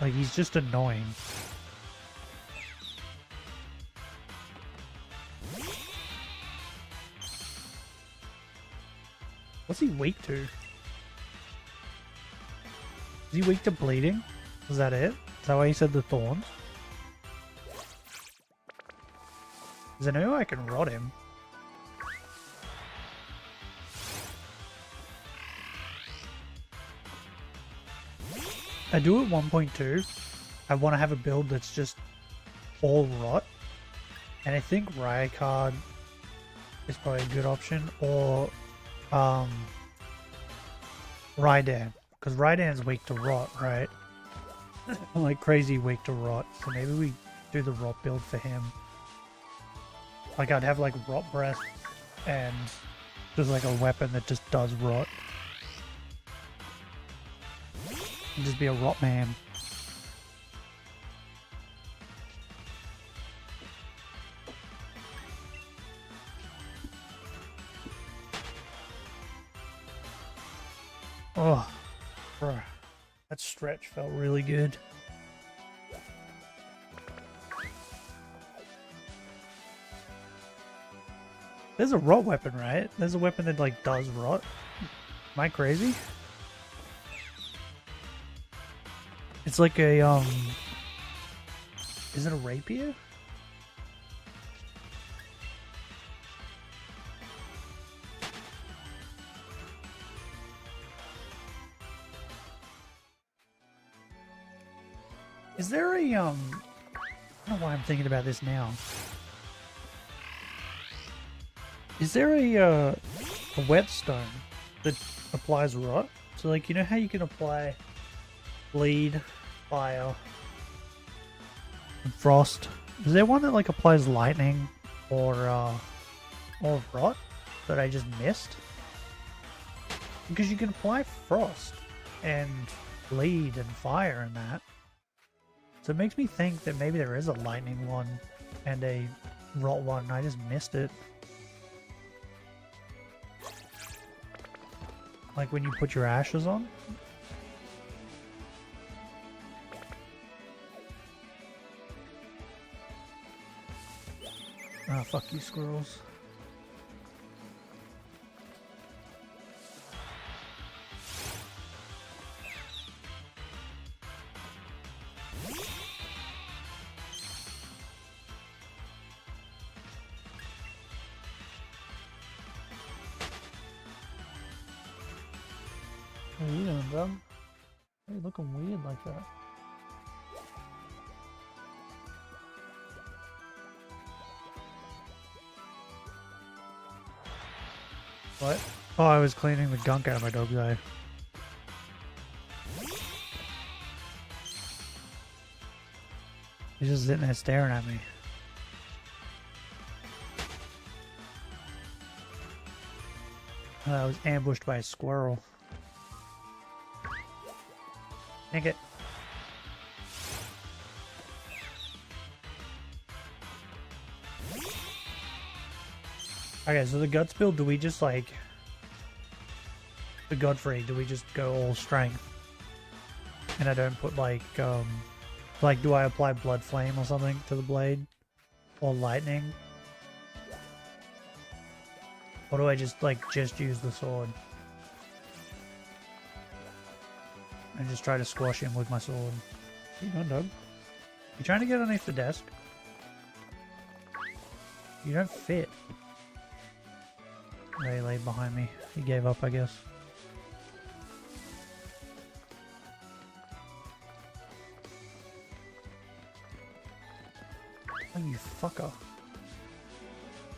Like, he's just annoying. What's he weak to? Is he weak to bleeding? Is that it? Is that why he said the thorns? Because I know I can rot him. I do at 1.2. I want to have a build that's just all rot. And I think Rykard is probably a good option. Or Raidan. Because Raidan's weak to rot, right? Like crazy weak to rot. So maybe we do the rot build for him. Like, I'd have like rot breath and just like a weapon that just does rot. And just be a rot man. Oh, bro. That stretch felt really good. There's a rot weapon, right? There's a weapon that, like, does rot. Am I crazy? It's like a, is it a rapier? Is there a, I don't know why I'm thinking about this now. Is there a whetstone that applies rot? So, like, you know how you can apply bleed, fire, and frost? Is there one that, like, applies lightning or rot that I just missed? Because you can apply frost and bleed and fire and that. So it makes me think that maybe there is a lightning one and a rot one and I just missed it. Like when you put your ashes on? Ah, fuck you, squirrels. What are you doing, bro? Why are you looking weird like that? What? Oh, I was cleaning the gunk out of my dog's eye. He's just sitting there staring at me. I was ambushed by a squirrel. Dang it. Okay, so the guts build, do we just like... The Godfrey, do we just go all strength? And I don't put like, do I apply blood flame or something to the blade? Or lightning? Or do I just use the sword? And just try to squash him with my sword. What are you doing, dog? You trying to get underneath the desk? You don't fit. He laid behind me. He gave up, I guess. Oh, you fucker.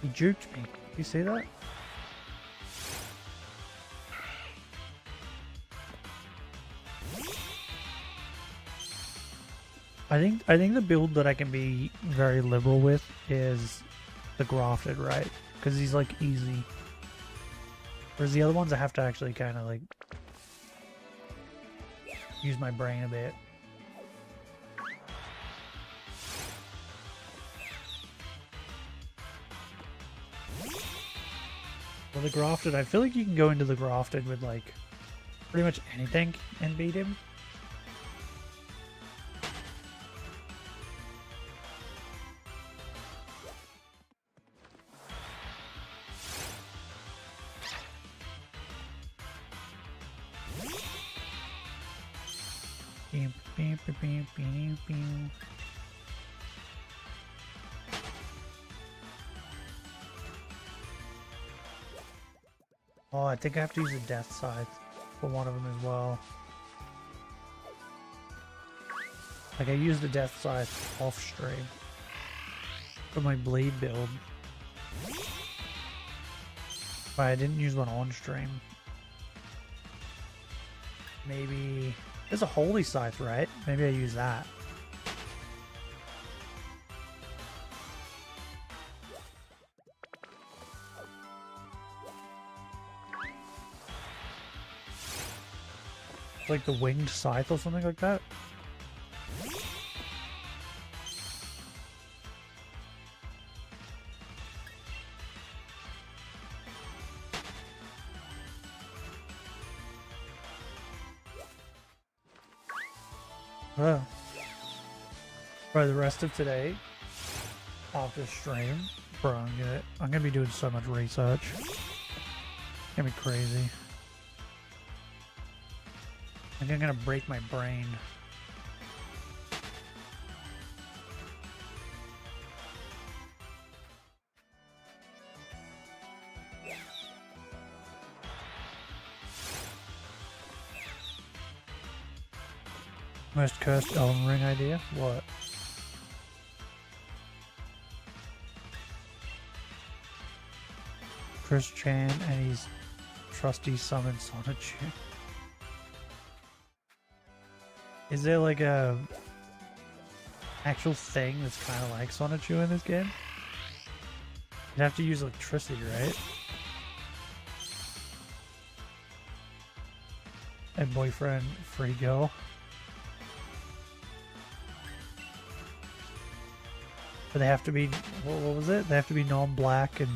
He juked me. You see that? I think the build that I can be very liberal with is the grafted, right? Because he's like easy. Whereas the other ones I have to actually kind of like use my brain a bit. Well, the grafted, I feel like you can go into the grafted with like pretty much anything and beat him. Oh, I think I have to use a death scythe for one of them as well. Like I used the death scythe off stream for my bleed build, but I didn't use one on stream. Maybe there's a holy scythe, right? Maybe I use that. Like the winged scythe or something like that. Oh. For the rest of today, after stream, bro, I'm gonna be doing so much research. It's gonna be crazy. I think I'm gonna break my brain. Most cursed Elden Ring idea? What? Chris Chan and his trusty summon Sonichu. Is there like a actual thing that's kind of like Sonichu in this game? You'd have to use electricity, right? A boyfriend, free girl. But they have to be, what was it? They have to be non-black and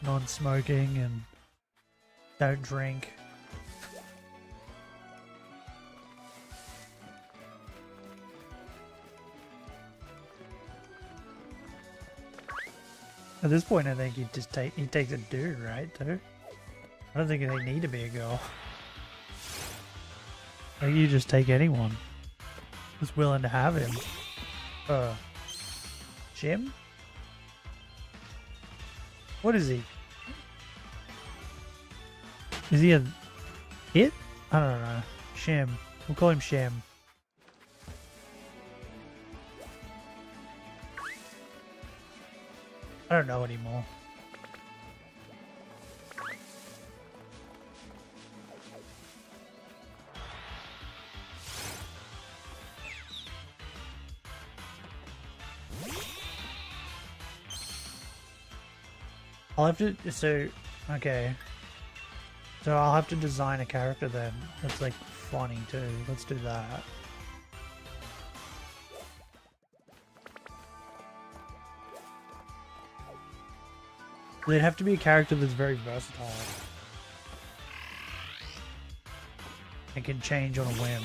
non-smoking and don't drink. At this point, I think he takes a dude, right? Too. I don't think they need to be a girl. I think you just take anyone who's willing to have him. Jim? What is he? Is he a hit? I don't know. Shim. We'll call him Shim. I don't know anymore. I'll have to, okay. So I'll have to design a character then that's like funny too. Let's do that. They'd have to be a character that's very versatile. It can change on a whim.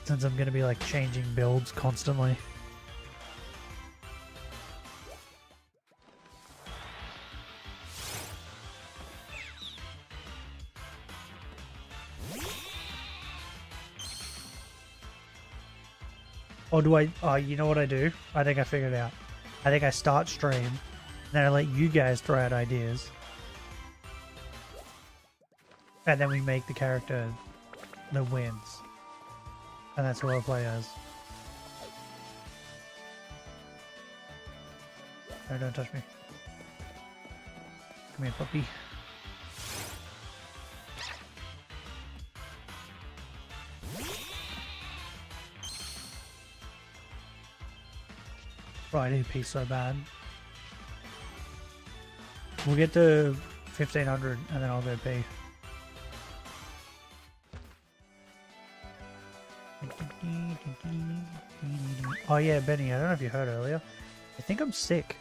Since I'm gonna be like changing builds constantly. Or do I, oh, you know what I do? I think I figured it out. I think I start stream, and then I let you guys throw out ideas. And then we make the character that wins. And that's who I'll play as. No, don't touch me. Come here, puppy. Right, EP so bad. We'll get to 1500 and then I'll go P. Oh yeah, Benny, I don't know if you heard earlier. I think I'm sick.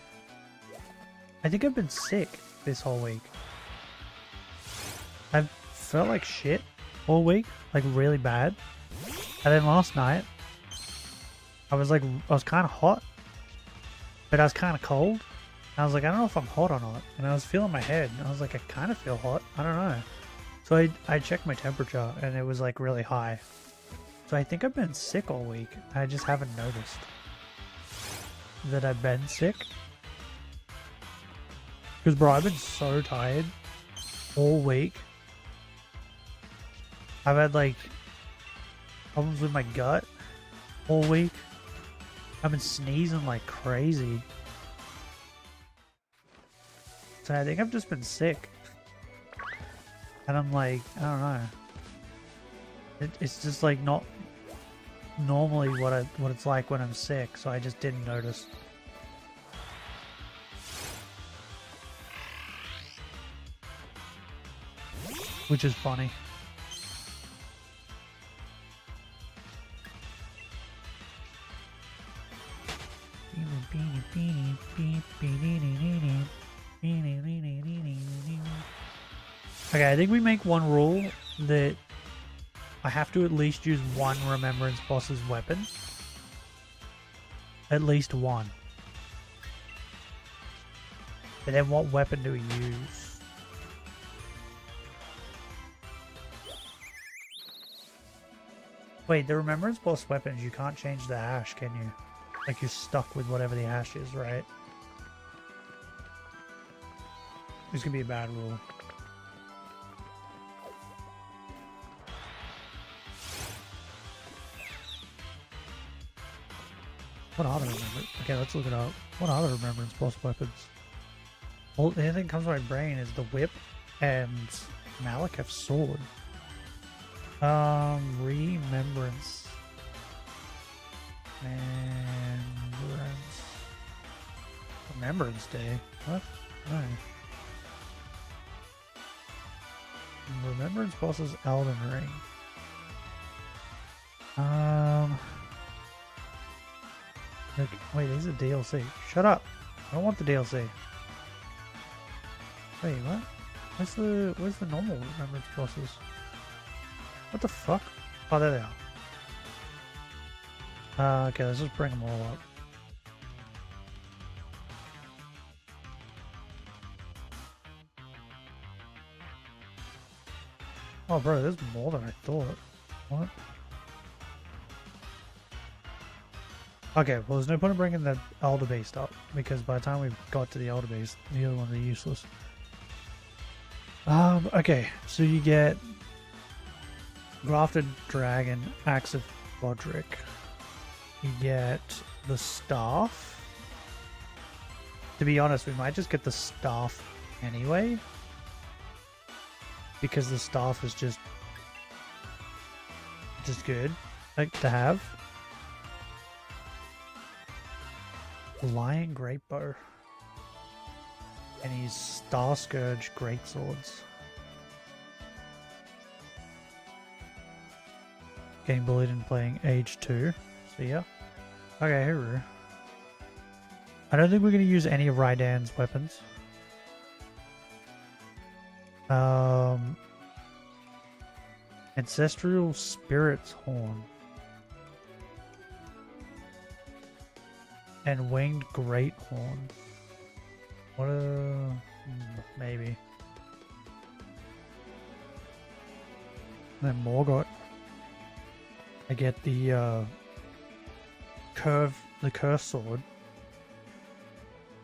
I think I've been sick this whole week. I've felt like shit all week, like really bad. And then last night, I was kind of hot, but I was kind of cold. And I was like, I don't know if I'm hot or not. And I was feeling my head, and I was like, I kind of feel hot. I don't know. So I checked my temperature, and it was like really high. So I think I've been sick all week. I just haven't noticed that I've been sick. Because bro, I've been so tired all week. I've had like problems with my gut all week. I've been sneezing like crazy. So I think I've just been sick. And I'm like, I don't know. It's just like not normally what it's like when I'm sick, so I just didn't notice. Which is funny. Okay, I think we make one rule that I have to at least use one Remembrance boss's weapon. At least one. And then what weapon do we use? Wait, the Remembrance boss weapons, you can't change the hash, can you? Like, you're stuck with whatever the hash is, right? This could be a bad rule. What are the remembrance? Okay, let's look it up. What are the Remembrance boss weapons? Well, the only thing that comes to my brain is the whip and Malekith's sword. Remembrance. Remembrance Day. What? No. Remembrance bosses Elden Ring. Wait, these are DLC. Shut up! I don't want the DLC. Wait, what? Where's the normal Remembrance bosses? What the fuck? Oh, there they are. Okay, let's just bring them all up. Oh, bro, there's more than I thought. What? Okay, well, there's no point in bringing the Elder Beast up, because by the time we've got to the Elder Beast, the other ones are useless. Okay, so you get Grafted Dragon, Axe of Roderick. You get the Staff. To be honest, we might just get the Staff anyway, because the Staff is just good, like, to have. Lion Great Bow. And he's Star Scourge Great Swords. Getting bullied and playing Age 2. So yeah. Okay, here. I don't think we're going to use any of Raidan's weapons. Ancestral Spirit's Horn. And Winged Great Horn. What maybe. And then Morgott. I get the curve sword,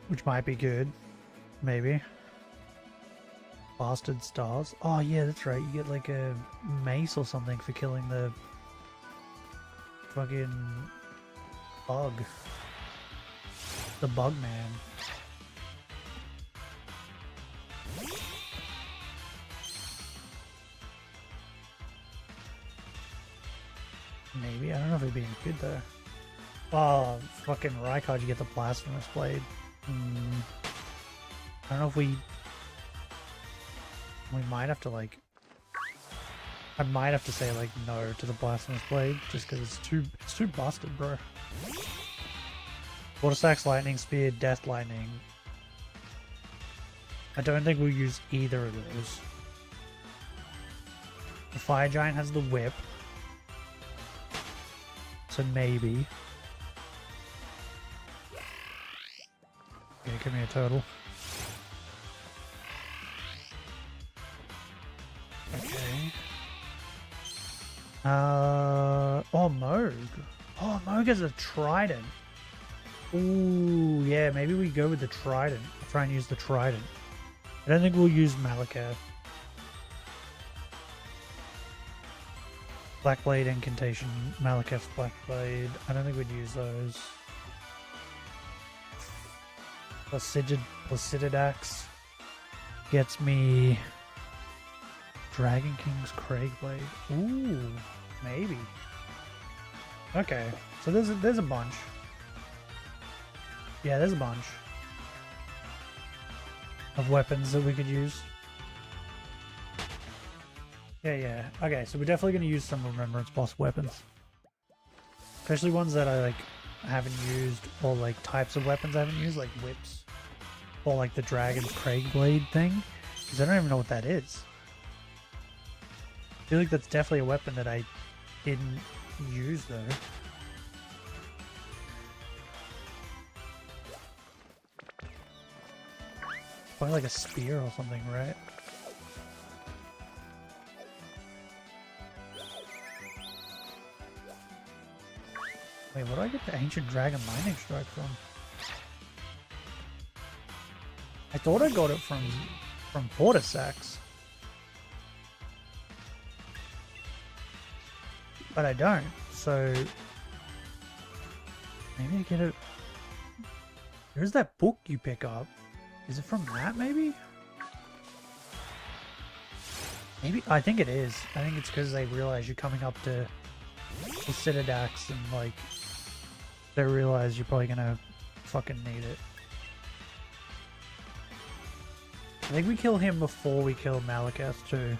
which might be good, maybe. Bastard Stars. Oh yeah, that's right. You get like a mace or something for killing the fucking bug. The bug man. Maybe. I don't know if it'd be any good though. Oh, fucking Rykard, you get the Blasphemous Blade. I don't know if we might have to like... I might have to say like no to the Blasphemous Blade just because it's too busted, bro. Water Sax Lightning Spear, Death Lightning. I don't think we'll use either of those. The Fire Giant has the whip. So maybe. Okay, give me a turtle. Okay. Oh, Moog. Oh, Moog has a trident. Ooh, yeah, maybe we go with the trident. I'll try and use the trident. I don't think we'll use Malekith. Blackblade Incantation, Malekith's Blackblade. I don't think we'd use those. Placididax gets me Dragon King's Craigblade. Ooh, maybe. Okay, so there's a bunch. Yeah, there's a bunch of weapons that we could use. Yeah. Okay, so we're definitely going to use some Remembrance boss weapons. Especially ones that I haven't used, or like types of weapons I haven't used, like whips. Or like the Dragon's Craigblade thing. Because I don't even know what that is. feel like that's definitely a weapon that I didn't use though. Probably like a spear or something, right? Wait, where do I get the Ancient Dragon Lightning Strike from? I thought I got it from Portasax. But I don't, so maybe I get it. There's that book you pick up. Is it from that, maybe? Maybe, I think it is. I think it's because they realize you're coming up to the Citadax and, like, they realize you're probably gonna fucking need it. I think we kill him before we kill Malakas, too.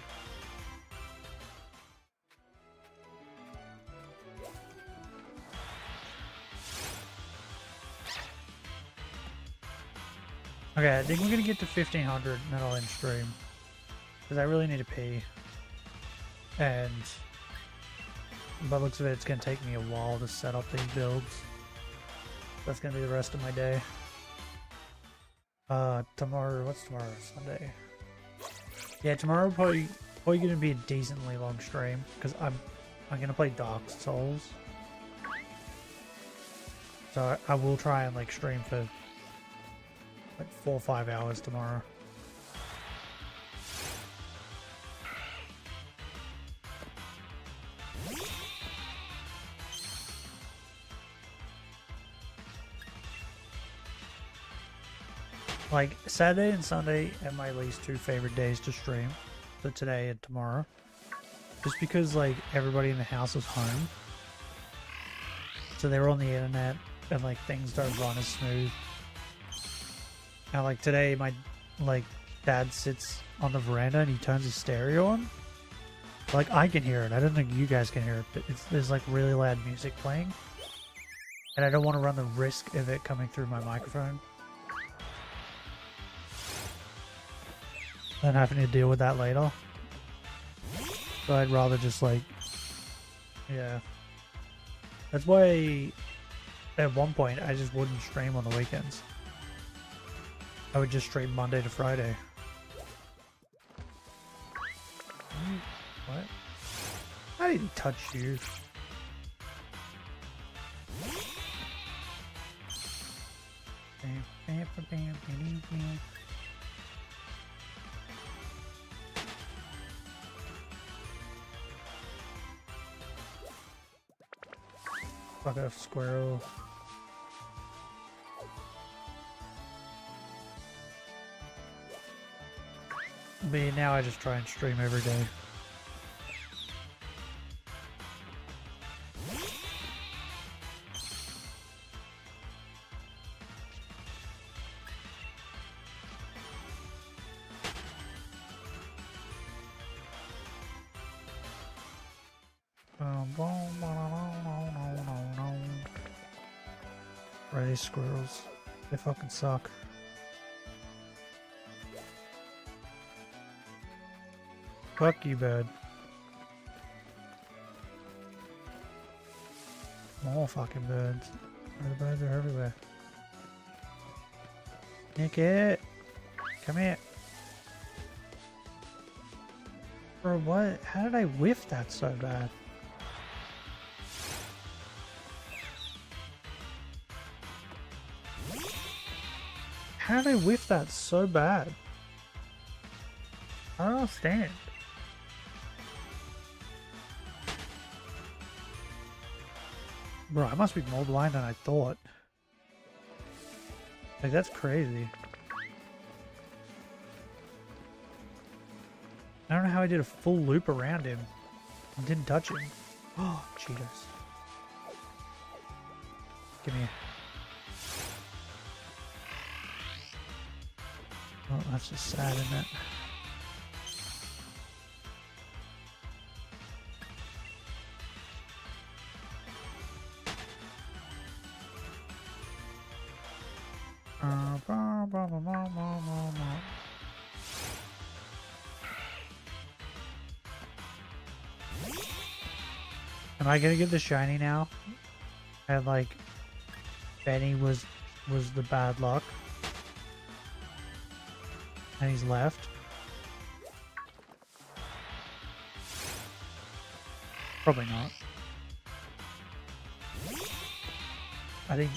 Okay, I think we're gonna get to 1500 and then I'll end stream. Because I really need to pee. And by the looks of it, it's gonna take me a while to set up these builds. That's gonna be the rest of my day. Tomorrow, what's tomorrow? Sunday. Yeah, tomorrow probably gonna be a decently long stream. Because I'm gonna play Dark Souls. So I will try and like stream for like 4 or 5 hours tomorrow. Like Saturday and Sunday are my least 2 favorite days to stream. So today and tomorrow. Just because like everybody in the house is home. So they were on the internet and like things don't run as smooth. And like today, my dad sits on the veranda and he turns his stereo on. Like I can hear it. I don't think you guys can hear it, but there's like really loud music playing, and I don't want to run the risk of it coming through my microphone and having to deal with that later. So I'd rather just like, yeah. That's why at one point I just wouldn't stream on the weekends. I would just stream Monday to Friday. What? I didn't touch you. Fuck off, squirrel. But yeah, now I just try and stream every day. Right, these squirrels. They fucking suck. Fuck you, bird. More fucking birds. The birds are everywhere. Nick it! Come here. Bro, what? How did I whiff that so bad? How did I whiff that so bad? I don't understand. Bro, I must be more blind than I thought. Like, that's crazy. I don't know how I did a full loop around him and didn't touch him. Oh, cheaters. Give me a... Oh, that's just sad, isn't it? Am I gonna get the shiny now? And like, Benny was the bad luck, and he's left. Probably not. I think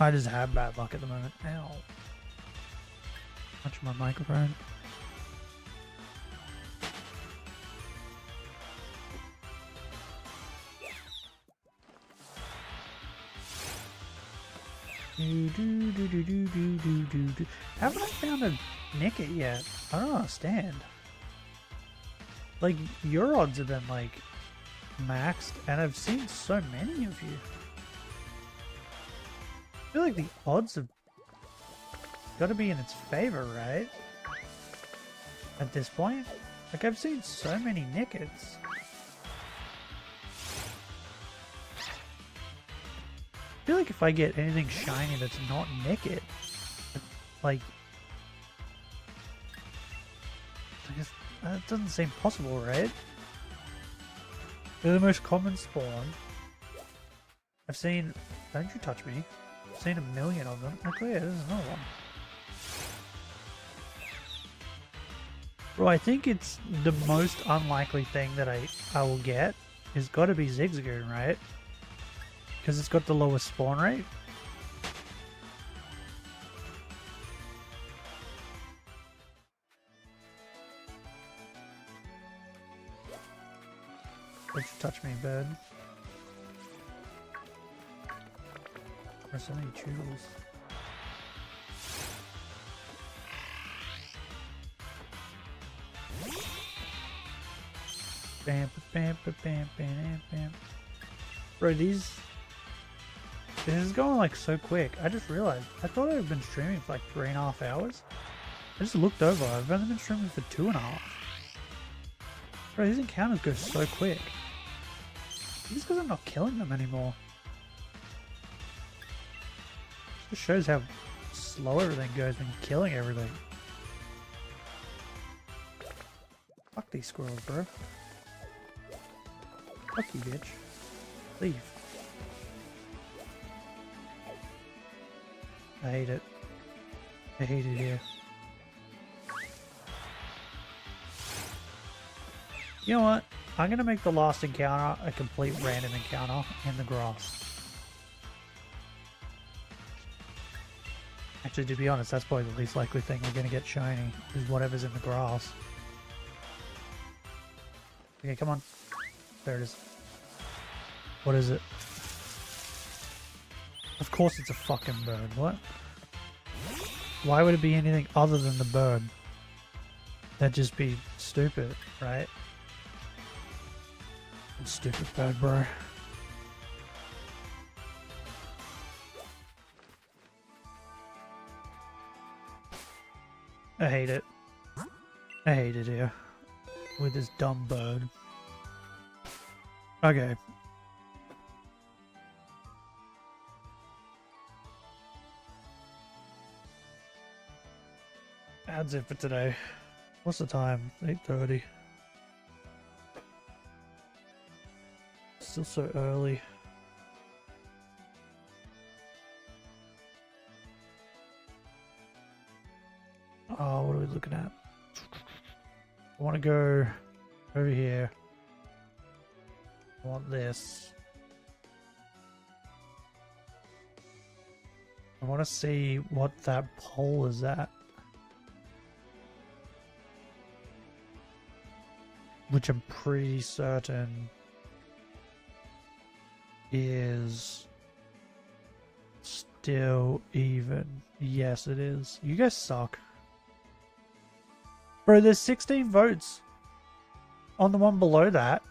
I just have bad luck at the moment. Ow. Touch my microphone. Haven't I found a Nickit yet? I don't understand. Like, your odds have been like maxed, and I've seen so many of you. I feel like the odds have got to be in its favor, right? At this point, like I've seen so many Nickits. I feel like if I get anything shiny that's not Nickit, like, I guess that doesn't seem possible, right? They're the most common spawn. I've seen, don't you touch me, I've seen 1 million of them. Oh yeah, there's another one. Bro, I think it's the most unlikely thing that I will get is got to be Zigzagoon, right? Because it's got the lowest spawn rate. Don't you touch me, bird. There's so many tools. Bam, bam, bam, bam, bam, bam. Bro, this is going like so quick. I just realized. I thought I'd been streaming for like 3.5 hours. I just looked over. I've only been streaming for 2.5. Bro, these encounters go so quick. These guys are not killing them anymore. Just shows how slow everything goes when you're killing everything. Fuck these squirrels, bro. Fuck you, bitch. Leave. I hate it. I hate it here. You know what? I'm gonna make the last encounter a complete random encounter in the grass. Actually, to be honest, that's probably the least likely thing we're gonna get shiny, is whatever's in the grass. Okay, come on. There it is. What is it? Of course it's a fucking bird. What? Why would it be anything other than the bird? That'd just be stupid, right? Stupid bird, bro. I hate it. I hate it here. With this dumb bird. Okay. That's it for today. What's the time? 8:30. Still so early. Oh, what are we looking at? I want to go over here. I want this. I want to see what that pole is at. Which I'm pretty certain is still even. Yes, it is. You guys suck. Bro, there's 16 votes on the one below that.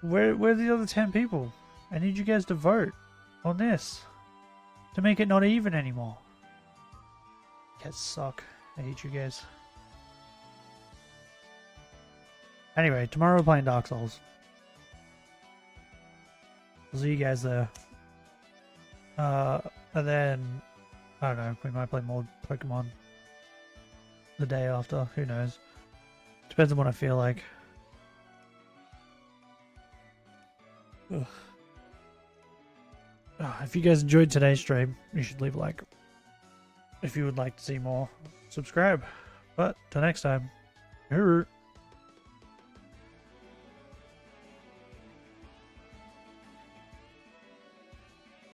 Where are the other 10 people? I need you guys to vote on this to make it not even anymore. You guys suck. I hate you guys. Anyway, tomorrow we're playing Dark Souls. I'll see you guys there. And then, I don't know, we might play more Pokemon the day after. Who knows? Depends on what I feel like. If you guys enjoyed today's stream, you should leave a like. If you would like to see more, subscribe. But till next time,